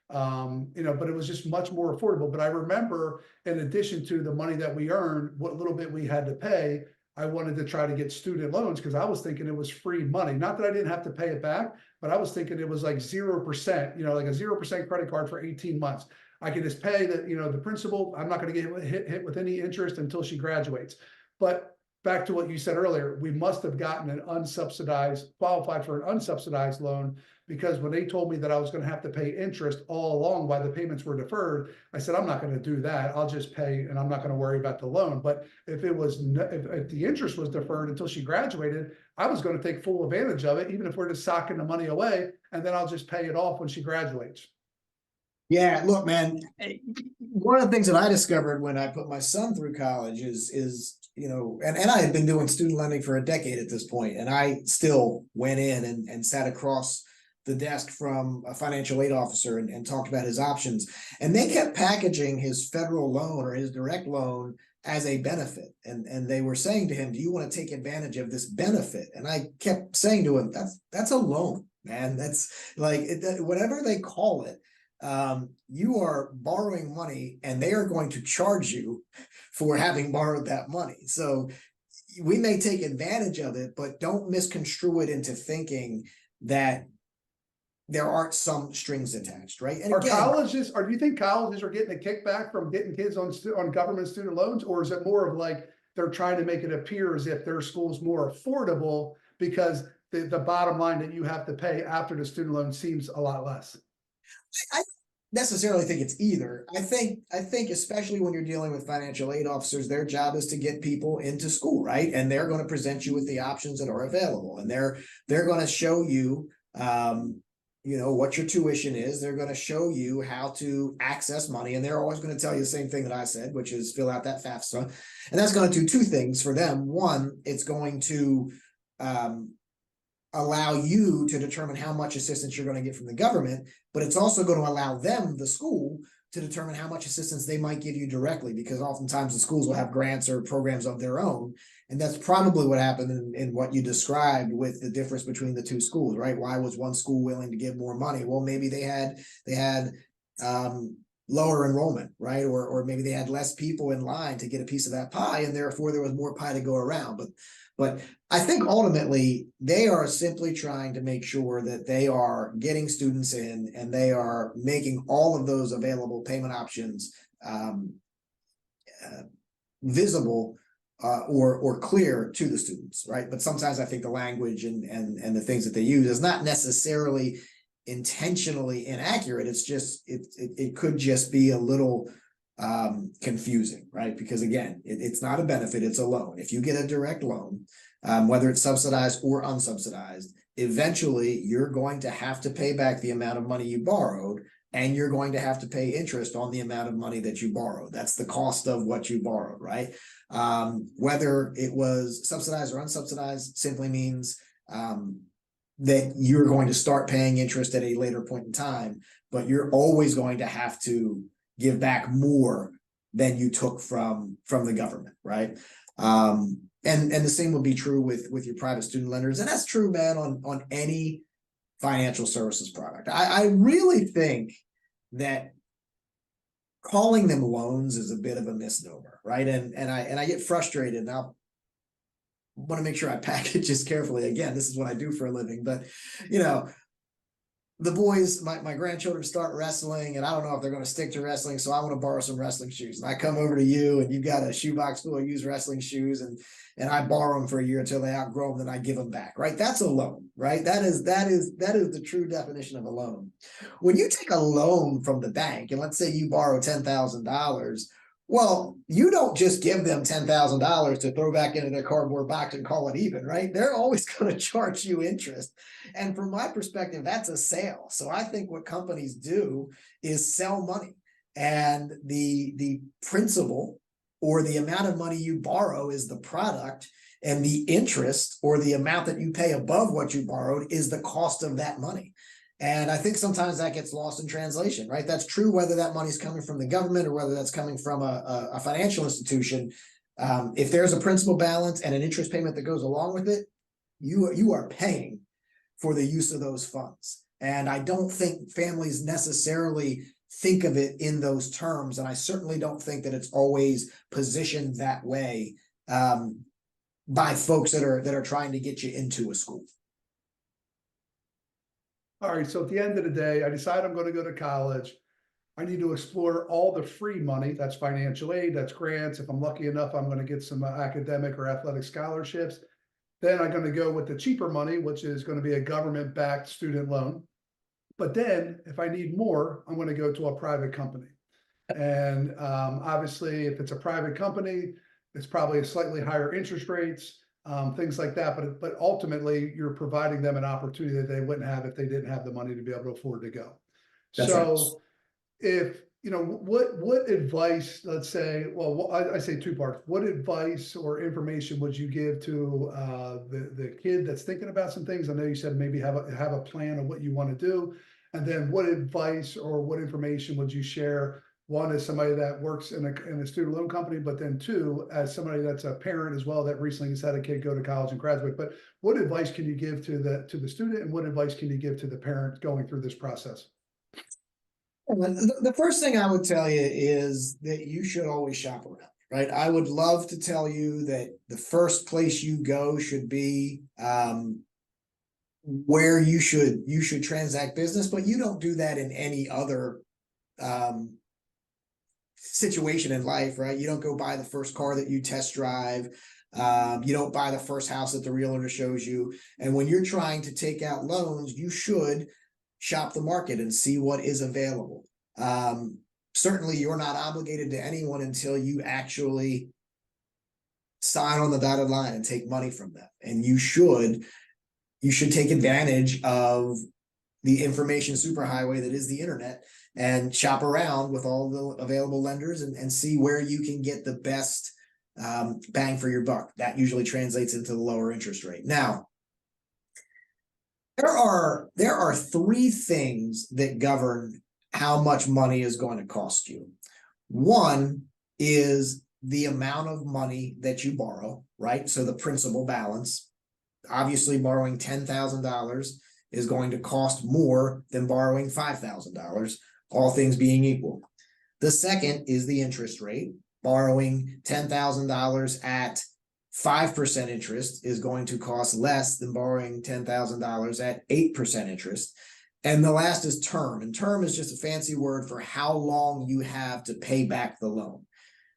But it was just much more affordable. But I remember, in addition to the money that we earned, what little bit we had to pay, I wanted to try to get student loans, because I was thinking it was free money. Not that I didn't have to pay it back, but I was thinking it was like 0%, like a 0% credit card for 18 months. I could just pay the principal. I'm not going to get hit with any interest until she graduates. But back to what you said earlier, we must have gotten qualified for an unsubsidized loan, because when they told me that I was going to have to pay interest all along while the payments were deferred, I said, I'm not going to do that. I'll just pay, and I'm not going to worry about the loan. But if the interest was deferred until she graduated, I was going to take full advantage of it, even if we're just socking the money away, and then I'll just pay it off when she graduates. Yeah, look, man, one of the things that I discovered when I put my son through college is and I had been doing student lending for a decade at this point, and I still went in and sat across the desk from a financial aid officer and talked about his options. And they kept packaging his federal loan or his direct loan as a benefit. And they were saying to him, do you want to take advantage of this benefit? And I kept saying to him, that's a loan, man. That's like, whatever they call it. You are borrowing money, and they are going to charge you for having borrowed that money. So we may take advantage of it, but don't misconstrue it into thinking that there aren't some strings attached, right? And do you think colleges are getting a kickback from getting kids on government student loans, or is it more of like they're trying to make it appear as if their school's more affordable because the bottom line that you have to pay after the student loan seems a lot less? I necessarily think it's either. I think especially when you're dealing with financial aid officers, their job is to get people into school, right? And they're going to present you with the options that are available, and they're going to show you what your tuition is. They're going to show you how to access money, and they're always going to tell you the same thing that I said, which is fill out that FAFSA. And that's going to do two things for them. One, it's going to allow you to determine how much assistance you're going to get from the government, but it's also going to allow them, the school, to determine how much assistance they might give you directly, because oftentimes the schools will have grants or programs of their own. And that's probably what happened in what you described with the difference between the two schools, right? Why was one school willing to give more money? Well, maybe they had lower enrollment, right? Or maybe they had less people in line to get a piece of that pie, and therefore there was more pie to go around. But I think ultimately they are simply trying to make sure that they are getting students in, and they are making all of those available payment options visible or clear to the students, right? But sometimes I think the language and the things that they use is not necessarily intentionally inaccurate. It's just it could just be a little confusing, right? Because again, it's not a benefit, it's a loan. If you get a direct loan, whether it's subsidized or unsubsidized, eventually you're going to have to pay back the amount of money you borrowed, and you're going to have to pay interest on the amount of money that you borrowed. That's the cost of what you borrowed, right? Whether it was subsidized or unsubsidized simply means that you're going to start paying interest at a later point in time, but you're always going to have to give back more than you took from the government, right? And the same would be true with your private student lenders, and that's true, man, on any financial services product. I really think that calling them loans is a bit of a misnomer, right? And I get frustrated, and I want to make sure I package this carefully. Again, this is what I do for a living, but you know, the boys, my grandchildren start wrestling, and I don't know if they're going to stick to wrestling, so I want to borrow some wrestling shoes. And I come over to you, and you've got a shoebox full of used wrestling shoes, and I borrow them for a year until they outgrow them, then I give them back, right? That's a loan, right? That is the true definition of a loan. When you take a loan from the bank, and let's say you borrow $10,000, well, you don't just give them $10,000 to throw back into their cardboard box and call it even, right? They're always going to charge you interest. And from my perspective, that's a sale. So I think what companies do is sell money, and the principal or the amount of money you borrow is the product, and the interest or the amount that you pay above what you borrowed is the cost of that money. And I think sometimes that gets lost in translation, right? That's true whether that money's coming from the government or whether that's coming from a financial institution. If there's a principal balance and an interest payment that goes along with it, you are paying for the use of those funds. And I don't think families necessarily think of it in those terms. And I certainly don't think that it's always positioned that way by folks that are trying to get you into a school. All right, so at the end of the day, I decide I'm going to go to college. I need to explore all the free money. That's financial aid, that's grants. If I'm lucky enough, I'm going to get some academic or athletic scholarships. Then I'm going to go with the cheaper money, which is going to be a government-backed student loan. But then if I need more, I'm going to go to a private company. And obviously, if it's a private company, it's probably a slightly higher interest rates, things like that. But ultimately, you're providing them an opportunity that they wouldn't have if they didn't have the money to be able to afford to go. That's so right. if you know what advice, let's say, well, I say two parts. What advice or information would you give to the kid that's thinking about some things? I know you said maybe have a plan of what you want to do, and then what advice or what information would you share? One, as somebody that works in a student loan company, but then two, as somebody that's a parent as well that recently has had a kid go to college and graduate. But what advice can you give to the student, and what advice can you give to the parent going through this process? The first thing I would tell you is that you should always shop around, right? I would love to tell you that the first place you go should be where you should transact business, but you don't do that in any other situation in life, right? You don't go buy the first car that you test drive. You don't buy the first house that the realtor shows you. And when you're trying to take out loans, you should shop the market and see what is available. Certainly, you're not obligated to anyone until you actually sign on the dotted line and take money from them. And you should take advantage of the information superhighway that is the internet and shop around with all the available lenders and see where you can get the best bang for your buck. That usually translates into the lower interest rate. Now, there are three things that govern how much money is going to cost you. One is the amount of money that you borrow, right? So the principal balance. Obviously, borrowing $10,000 is going to cost more than borrowing $5,000, all things being equal. The second is the interest rate. Borrowing $10,000 at 5% interest is going to cost less than borrowing $10,000 at 8% interest. And the last is term. And term is just a fancy word for how long you have to pay back the loan.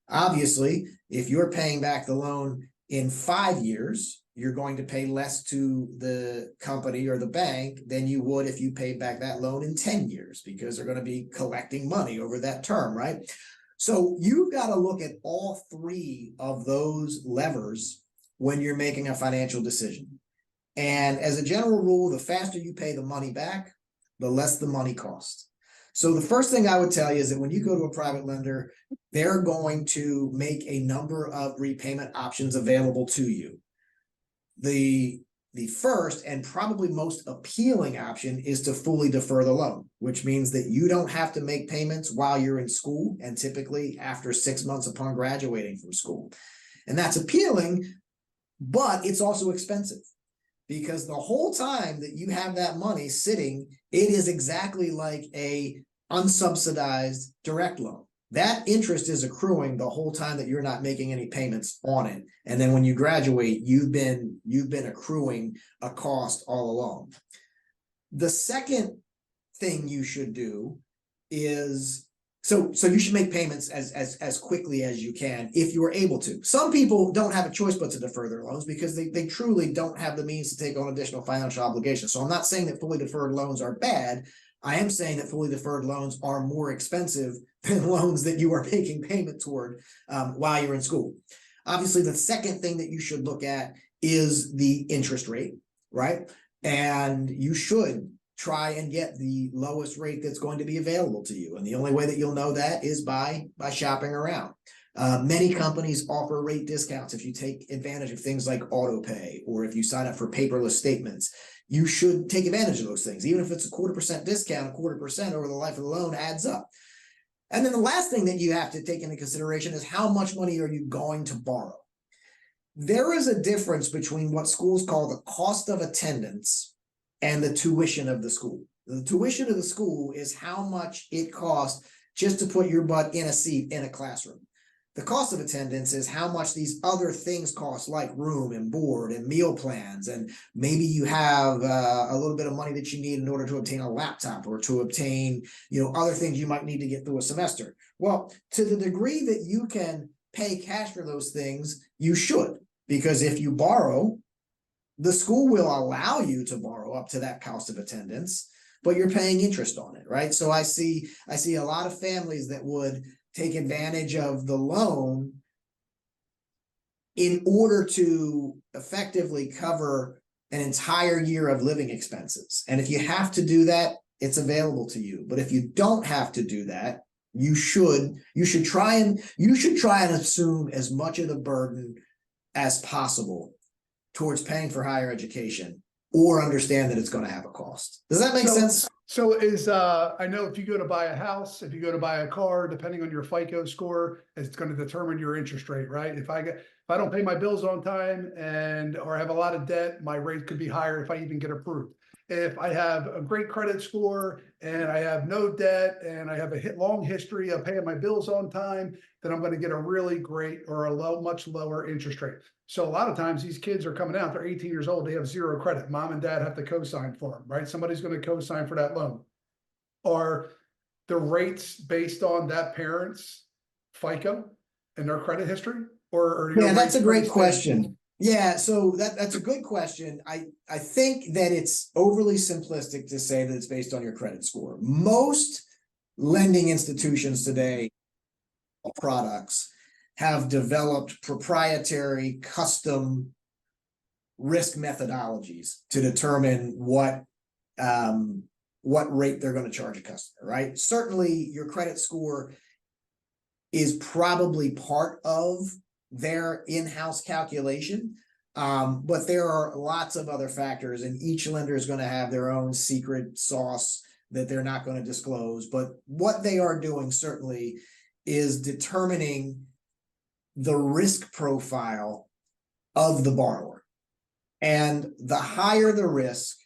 Obviously, if you're paying back the loan in 5 years, you're going to pay less to the company or the bank than you would if you paid back that loan in 10 years, because they're going to be collecting money over that term, right? So you've got to look at all three of those levers when you're making a financial decision. And as a general rule, the faster you pay the money back, the less the money costs. So the first thing I would tell you is that when you go to a private lender, they're going to make a number of repayment options available to you. The first and probably most appealing option is to fully defer the loan, which means that you don't have to make payments while you're in school, and typically after 6 months upon graduating from school. And that's appealing, but it's also expensive, because the whole time that you have that money sitting, it is exactly like a unsubsidized direct loan. That interest is accruing the whole time that you're not making any payments on it. And then when you graduate, you've been accruing a cost all along. The second thing you should do is, so you should make payments as quickly as you can if you are able to. Some people don't have a choice but to defer their loans because they truly don't have the means to take on additional financial obligations. So I'm not saying that fully deferred loans are bad. I am saying that fully deferred loans are more expensive than loans that you are making payment toward while you're in school. Obviously, the second thing that you should look at is the interest rate, right? And you should try and get the lowest rate that's going to be available to you. And the only way that you'll know that is by shopping around. Many companies offer rate discounts if you take advantage of things like auto pay, or if you sign up for paperless statements. You should take advantage of those things. Even if it's a 0.25% discount, 0.25% over the life of the loan adds up. And then the last thing that you have to take into consideration is how much money are you going to borrow? There is a difference between what schools call the cost of attendance and the tuition of the school. The tuition of the school is how much it costs just to put your butt in a seat in a classroom. The cost of attendance is how much these other things cost, like room and board and meal plans. And maybe you have a little bit of money that you need in order to obtain a laptop, or to obtain, other things you might need to get through a semester. Well, to the degree that you can pay cash for those things, you should, because if you borrow, the school will allow you to borrow up to that cost of attendance, but you're paying interest on it, right? So I see a lot of families that would take advantage of the loan in order to effectively cover an entire year of living expenses. And if you have to do that, it's available to you. But if you don't have to do that, you should try and assume as much of the burden as possible towards paying for higher education, or understand that it's going to have a cost. Does that make sense? So I know if you go to buy a house, if you go to buy a car, depending on your FICO score, it's going to determine your interest rate, right? If I don't pay my bills on time or have a lot of debt, my rate could be higher if I even get approved. If I have a great credit score and I have no debt and I have a long history of paying my bills on time, then I'm going to get a really great or much lower interest rate. So a lot of times these kids are coming out, they're 18 years old, they have zero credit. Mom and dad have to co-sign for them, right? Somebody's going to co-sign for that loan. Are the rates based on that parent's FICO and their credit history? Or yeah, that's a great question. Yeah, so that's a good question. I think that it's overly simplistic to say that it's based on your credit score. Most lending institutions today, products, have developed proprietary custom risk methodologies to determine what rate they're going to charge a customer, right? Certainly your credit score is probably part of their in-house calculation, but there are lots of other factors, and each lender is going to have their own secret sauce that they're not going to disclose. But what they are doing certainly is determining the risk profile of the borrower. And the higher the risk,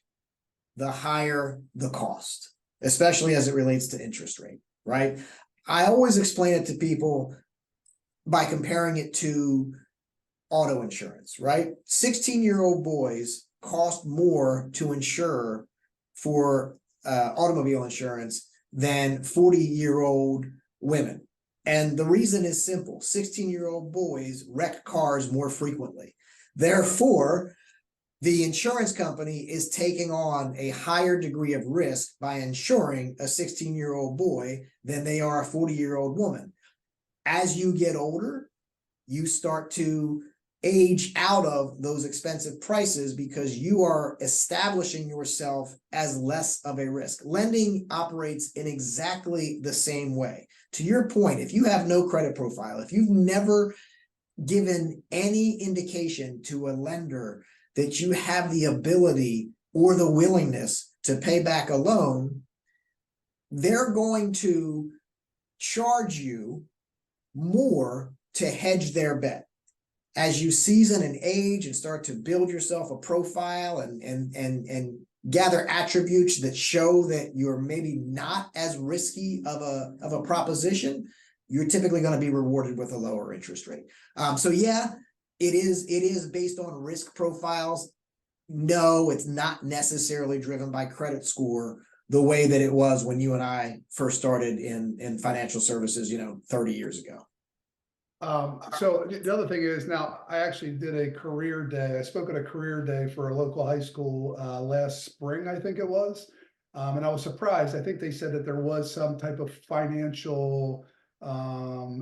the higher the cost, especially as it relates to interest rate, right? I always explain it to people by comparing it to auto insurance, right? 16-year-old boys cost more to insure for automobile insurance than 40-year-old women. And the reason is simple. 16-year-old boys wreck cars more frequently. Therefore, the insurance company is taking on a higher degree of risk by insuring a 16-year-old boy than they are a 40-year-old woman. As you get older, you start to age out of those expensive prices because you are establishing yourself as less of a risk. Lending operates in exactly the same way. To your point, if you have no credit profile, if you've never given any indication to a lender that you have the ability or the willingness to pay back a loan, they're going to charge you more to hedge their bet. As you season and age and start to build yourself a profile and gather attributes that show that you're maybe not as risky of a proposition, you're typically going to be rewarded with a lower interest rate. So yeah, it is based on risk profiles. No, it's not necessarily driven by credit score the way that it was when you and I first started in financial services, 30 years ago. So the other thing is, now I actually did a career day. I spoke at a career day for a local high school last spring, I think it was. And I was surprised. I think they said that there was some type of financial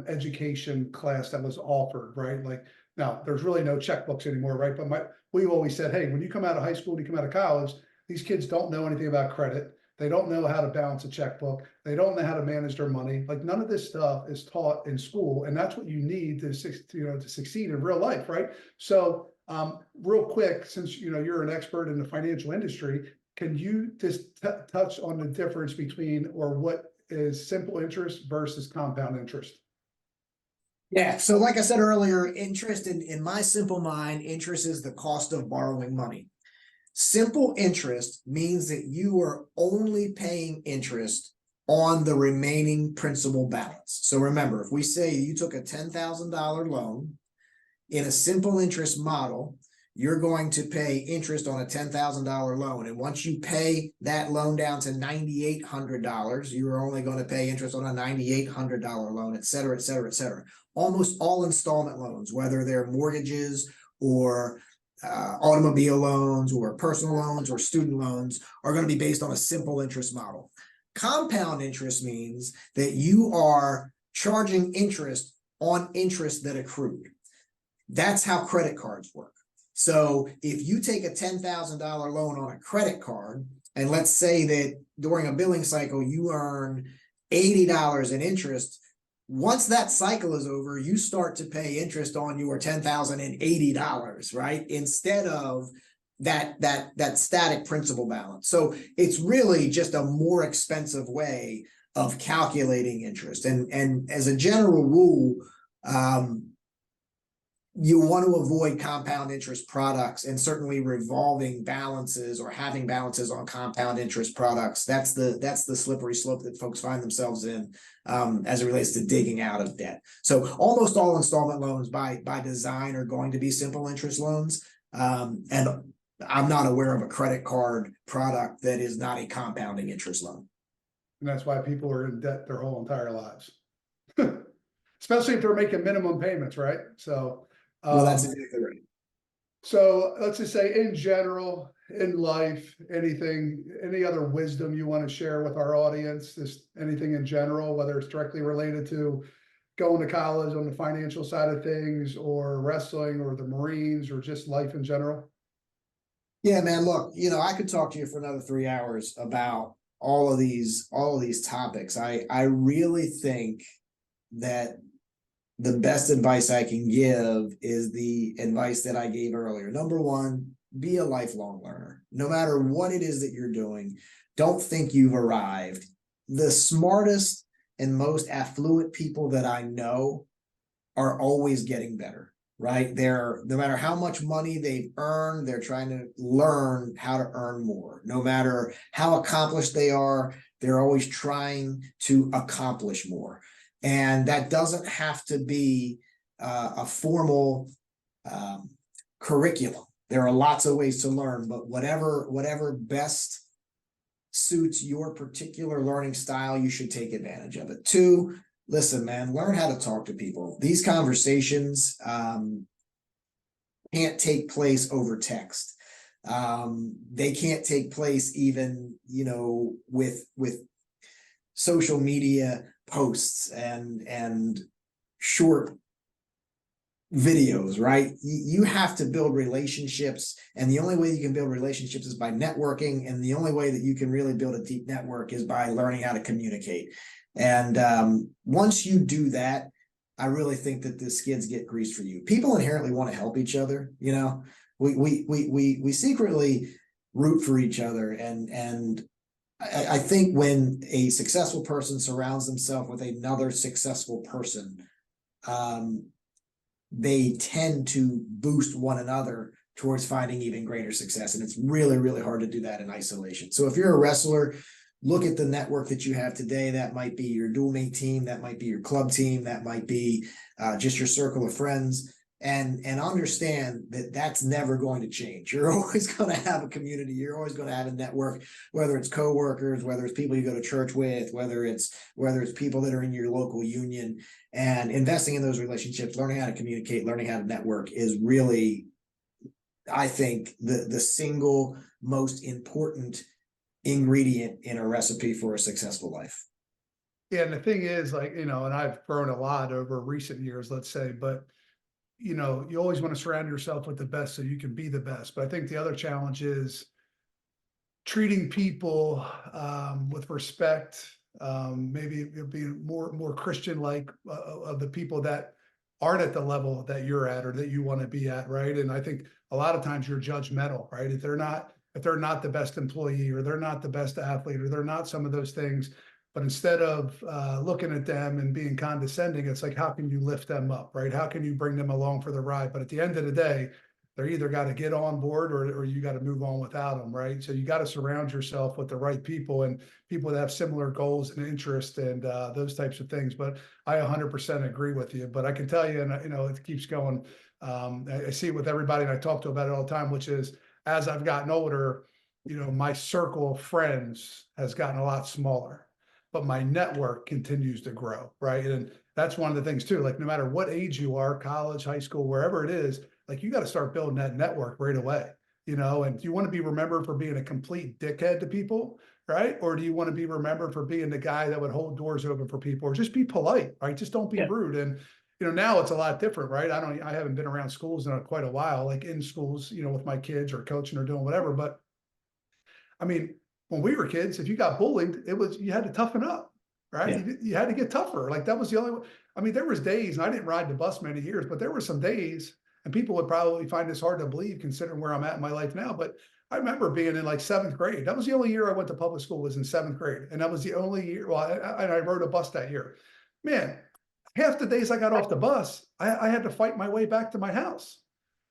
education class that was offered, right? Like, now there's really no checkbooks anymore, right? But we always said, hey, when you come out of high school, when you come out of college, these kids don't know anything about credit. They don't know how to balance a checkbook. They don't know how to manage their money. Like, none of this stuff is taught in school, and that's what you need to succeed in real life, right? So, real quick, since you're an expert in the financial industry, can you just touch on the difference between, or what is simple interest versus compound interest? Yeah. So like I said earlier, interest in my simple mind, interest is the cost of borrowing money. Simple interest means that you are only paying interest on the remaining principal balance. So remember, if we say you took a $10,000 loan in a simple interest model, you're going to pay interest on a $10,000 loan. And once you pay that loan down to $9,800, you're only going to pay interest on a $9,800 loan, et cetera, et cetera, et cetera. Almost all installment loans, whether they're mortgages or automobile loans or personal loans or student loans, are going to be based on a simple interest model. Compound interest means that you are charging interest on interest that accrued. That's how credit cards work. So if you take a $10,000 loan on a credit card, and let's say that during a billing cycle, you earn $80 in interest, once that cycle is over, you start to pay interest on your $10,080, right? Instead of that static principal balance. So it's really just a more expensive way of calculating interest. And as a general rule, you want to avoid compound interest products, and certainly revolving balances or having balances on compound interest products. That's the slippery slope that folks find themselves in as it relates to digging out of debt. So almost all installment loans by design are going to be simple interest loans. And I'm not aware of a credit card product that is not a compounding interest loan. And that's why people are in debt their whole entire lives, especially if they're making minimum payments, right? So. Well, that's exactly right. So let's just say, in general, in life, any other wisdom you want to share with our audience, just anything in general, whether it's directly related to going to college on the financial side of things, or wrestling, or the Marines, or just life in general? Yeah, man, look, I could talk to you for another 3 hours about all of these topics. I really think that the best advice I can give is the advice that I gave earlier. Number one, be a lifelong learner. No matter what it is that you're doing, don't think you've arrived. The smartest and most affluent people that I know are always getting better, right? No matter how much money they've earned, they're trying to learn how to earn more. No matter how accomplished they are, They're always trying to accomplish more. And that doesn't have to be a formal curriculum. There are lots of ways to learn, but whatever best suits your particular learning style, you should take advantage of it. Two, listen, man, learn how to talk to people. These conversations can't take place over text. They can't take place even, with social media posts and short videos, right? You have to build relationships, and the only way you can build relationships is by networking, and the only way that you can really build a deep network is by learning how to communicate. And once you do that, I really think that the skids get greased for you. People inherently want to help each other. We secretly root for each other, and I think when a successful person surrounds themselves with another successful person, they tend to boost one another towards finding even greater success. And it's really, really hard to do that in isolation. So if you're a wrestler, look at the network that you have today. That might be your dual mate team. That might be your club team. That might be just your circle of friends. And understand that that's never going to change. You're always going to have a community. You're always going to have a network, whether it's coworkers, whether it's people you go to church with, whether it's people that are in your local union. And investing in those relationships, learning how to communicate, learning how to network is really, I think, the single most important ingredient in a recipe for a successful life. Yeah, and the thing is, like, and I've grown a lot over recent years, let's say, but you always want to surround yourself with the best so you can be the best. But I think the other challenge is treating people with respect, maybe being more Christian-like of the people that aren't at the level that you're at or that you want to be at, right? And I think a lot of times you're judgmental, right? If they're not the best employee, or they're not the best athlete, or they're not some of those things, but instead of looking at them and being condescending, it's like, how can you lift them up, right? How can you bring them along for the ride? But at the end of the day, they're either got to get on board, or you got to move on without them, right? So you got to surround yourself with the right people, and people that have similar goals and interests, and those types of things. But I 100% agree with you. But I can tell you, and it keeps going. I see it with everybody, and I talk to about it all the time, which is, as I've gotten older, my circle of friends has gotten a lot smaller, but my network continues to grow, right? And that's one of the things too, like, no matter what age you are, college, high school, wherever it is, like, you got to start building that network right away, and do you want to be remembered for being a complete dickhead to people, right? Or do you want to be remembered for being the guy that would hold doors open for people, or just be polite, right? Just don't be rude. And now it's a lot different, right? I haven't been around schools in quite a while, like in schools, with my kids or coaching or doing whatever. But I mean, when we were kids, if you got bullied, you had to toughen up, right? Yeah. You had to get tougher. Like, that was the only way. I mean, there was days, and I didn't ride the bus many years, but there were some days, and people would probably find this hard to believe considering where I'm at in my life now. But I remember being in like 7th grade. That was the only year I went to public school, was in 7th grade. And that was the only year. Well, I rode a bus that year. Man, half the days I got off the bus, I had to fight my way back to my house.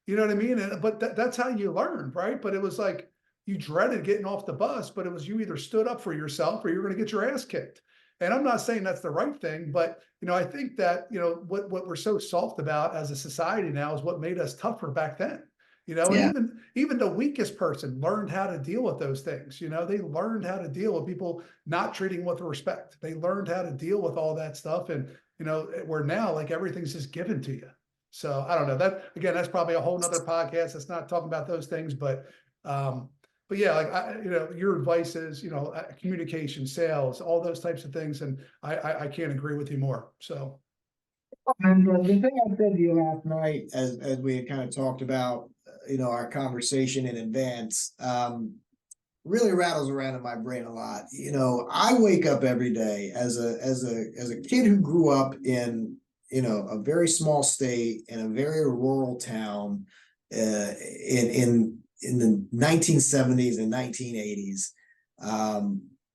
You know what I mean? But that's how you learn, right? But it was like, you dreaded getting off the bus, but it was, you either stood up for yourself or you were going to get your ass kicked. And I'm not saying that's the right thing, but I think that what we're so soft about as a society now is what made us tougher back then. And Yeah. even the weakest person learned how to deal with those things. They learned how to deal with people not treating with respect. They learned how to deal with all that stuff, and where now, like, everything's just given to you. So I don't know, that again, that's probably a whole nother podcast. It's not talking about those things, but yeah, like, your advice is, communication, sales, all those types of things. And I can't agree with you more. So. And the thing I said to you last night, as we had kind of talked about, our conversation in advance, really rattles around in my brain a lot. I wake up every day as a kid who grew up in, a very small state in a very rural town, in the 1970s and 1980s,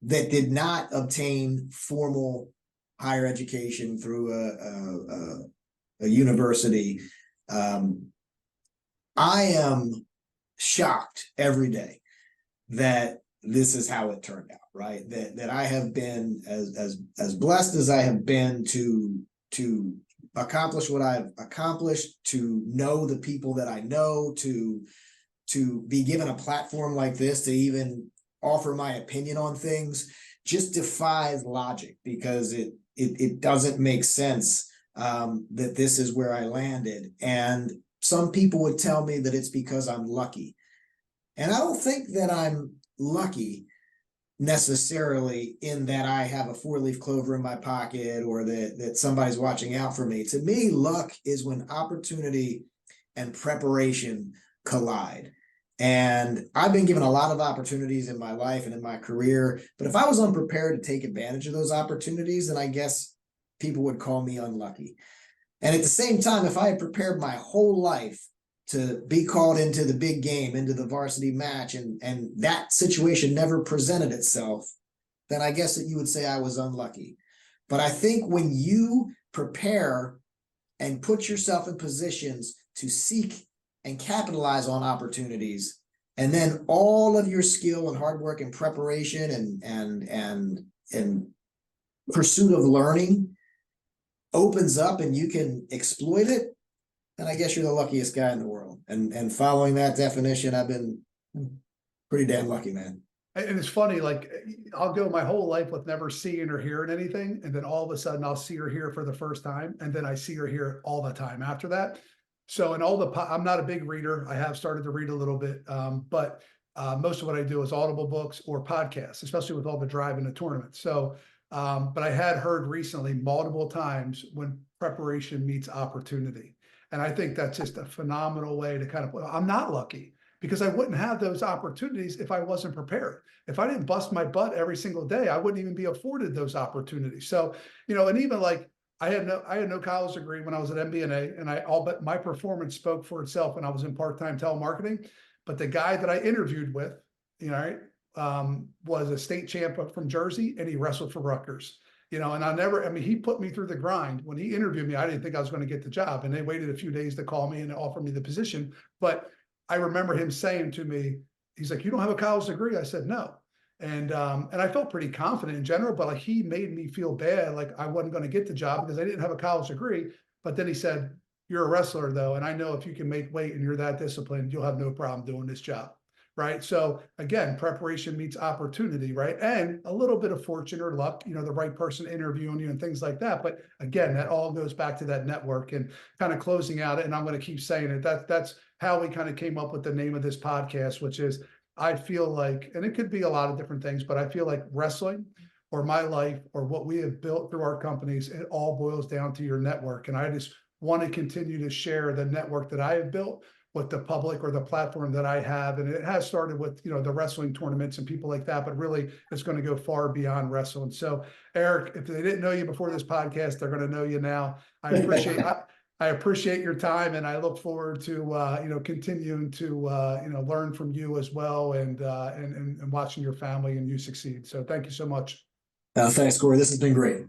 that did not obtain formal higher education through a university. I am shocked every day that this is how it turned out, right? That I have been as blessed as I have been to accomplish what I've accomplished, to know the people that I know, to be given a platform like this, to even offer my opinion on things, just defies logic, because it doesn't make sense that this is where I landed. And some people would tell me that it's because I'm lucky. And I don't think that I'm lucky necessarily in that I have a 4-leaf clover in my pocket, or that somebody's watching out for me. To me, luck is when opportunity and preparation collide. And I've been given a lot of opportunities in my life and in my career, but if I was unprepared to take advantage of those opportunities, then I guess people would call me unlucky. And at the same time, if I had prepared my whole life to be called into the big game, into the varsity match, and that situation never presented itself, then I guess that you would say I was unlucky. But I think when you prepare and put yourself in positions to seek and capitalize on opportunities, and then all of your skill and hard work and preparation and pursuit of learning opens up and you can exploit it, then I guess you're the luckiest guy in the world. And following that definition, I've been pretty damn lucky, man. And it's funny, like I'll go my whole life with never seeing or hearing anything, and then all of a sudden I'll see or hear for the first time, and then I see or hear all the time after that. So in all I'm not a big reader. I have started to read a little bit, but most of what I do is Audible books or podcasts, especially with all the drive in the tournament. So, but I had heard recently multiple times when preparation meets opportunity. And I think that's just a phenomenal way to kind of, I'm not lucky, because I wouldn't have those opportunities if I wasn't prepared. If I didn't bust my butt every single day, I wouldn't even be afforded those opportunities. So, and even like I had no college degree when I was at MBNA, and all but my performance spoke for itself when I was in part-time telemarketing. But the guy that I interviewed with, was a state champ from Jersey, and he wrestled for Rutgers. And he put me through the grind. When he interviewed me, I didn't think I was going to get the job. And they waited a few days to call me and offer me the position. But I remember him saying to me, he's like, "You don't have a college degree?" I said, "No." And I felt pretty confident in general, but like he made me feel bad, like I wasn't going to get the job because I didn't have a college degree. But then he said, "You're a wrestler though. And I know if you can make weight and you're that disciplined, you'll have no problem doing this job." Right. So again, preparation meets opportunity, right? And a little bit of fortune or luck, the right person interviewing you and things like that. But again, that all goes back to that network and kind of closing out it. And I'm going to keep saying it. That's how we kind of came up with the name of this podcast, which is, I feel like, and it could be a lot of different things, but I feel like wrestling or my life or what we have built through our companies, it all boils down to your network. And I just want to continue to share the network that I have built with the public or the platform that I have. And it has started with, the wrestling tournaments and people like that, but really it's going to go far beyond wrestling. So Eric, if they didn't know you before this podcast, they're going to know you now. I appreciate your time, and I look forward to, continuing to, learn from you as well, and watching your family and you succeed. So thank you so much. Thanks, Corey. This has been great.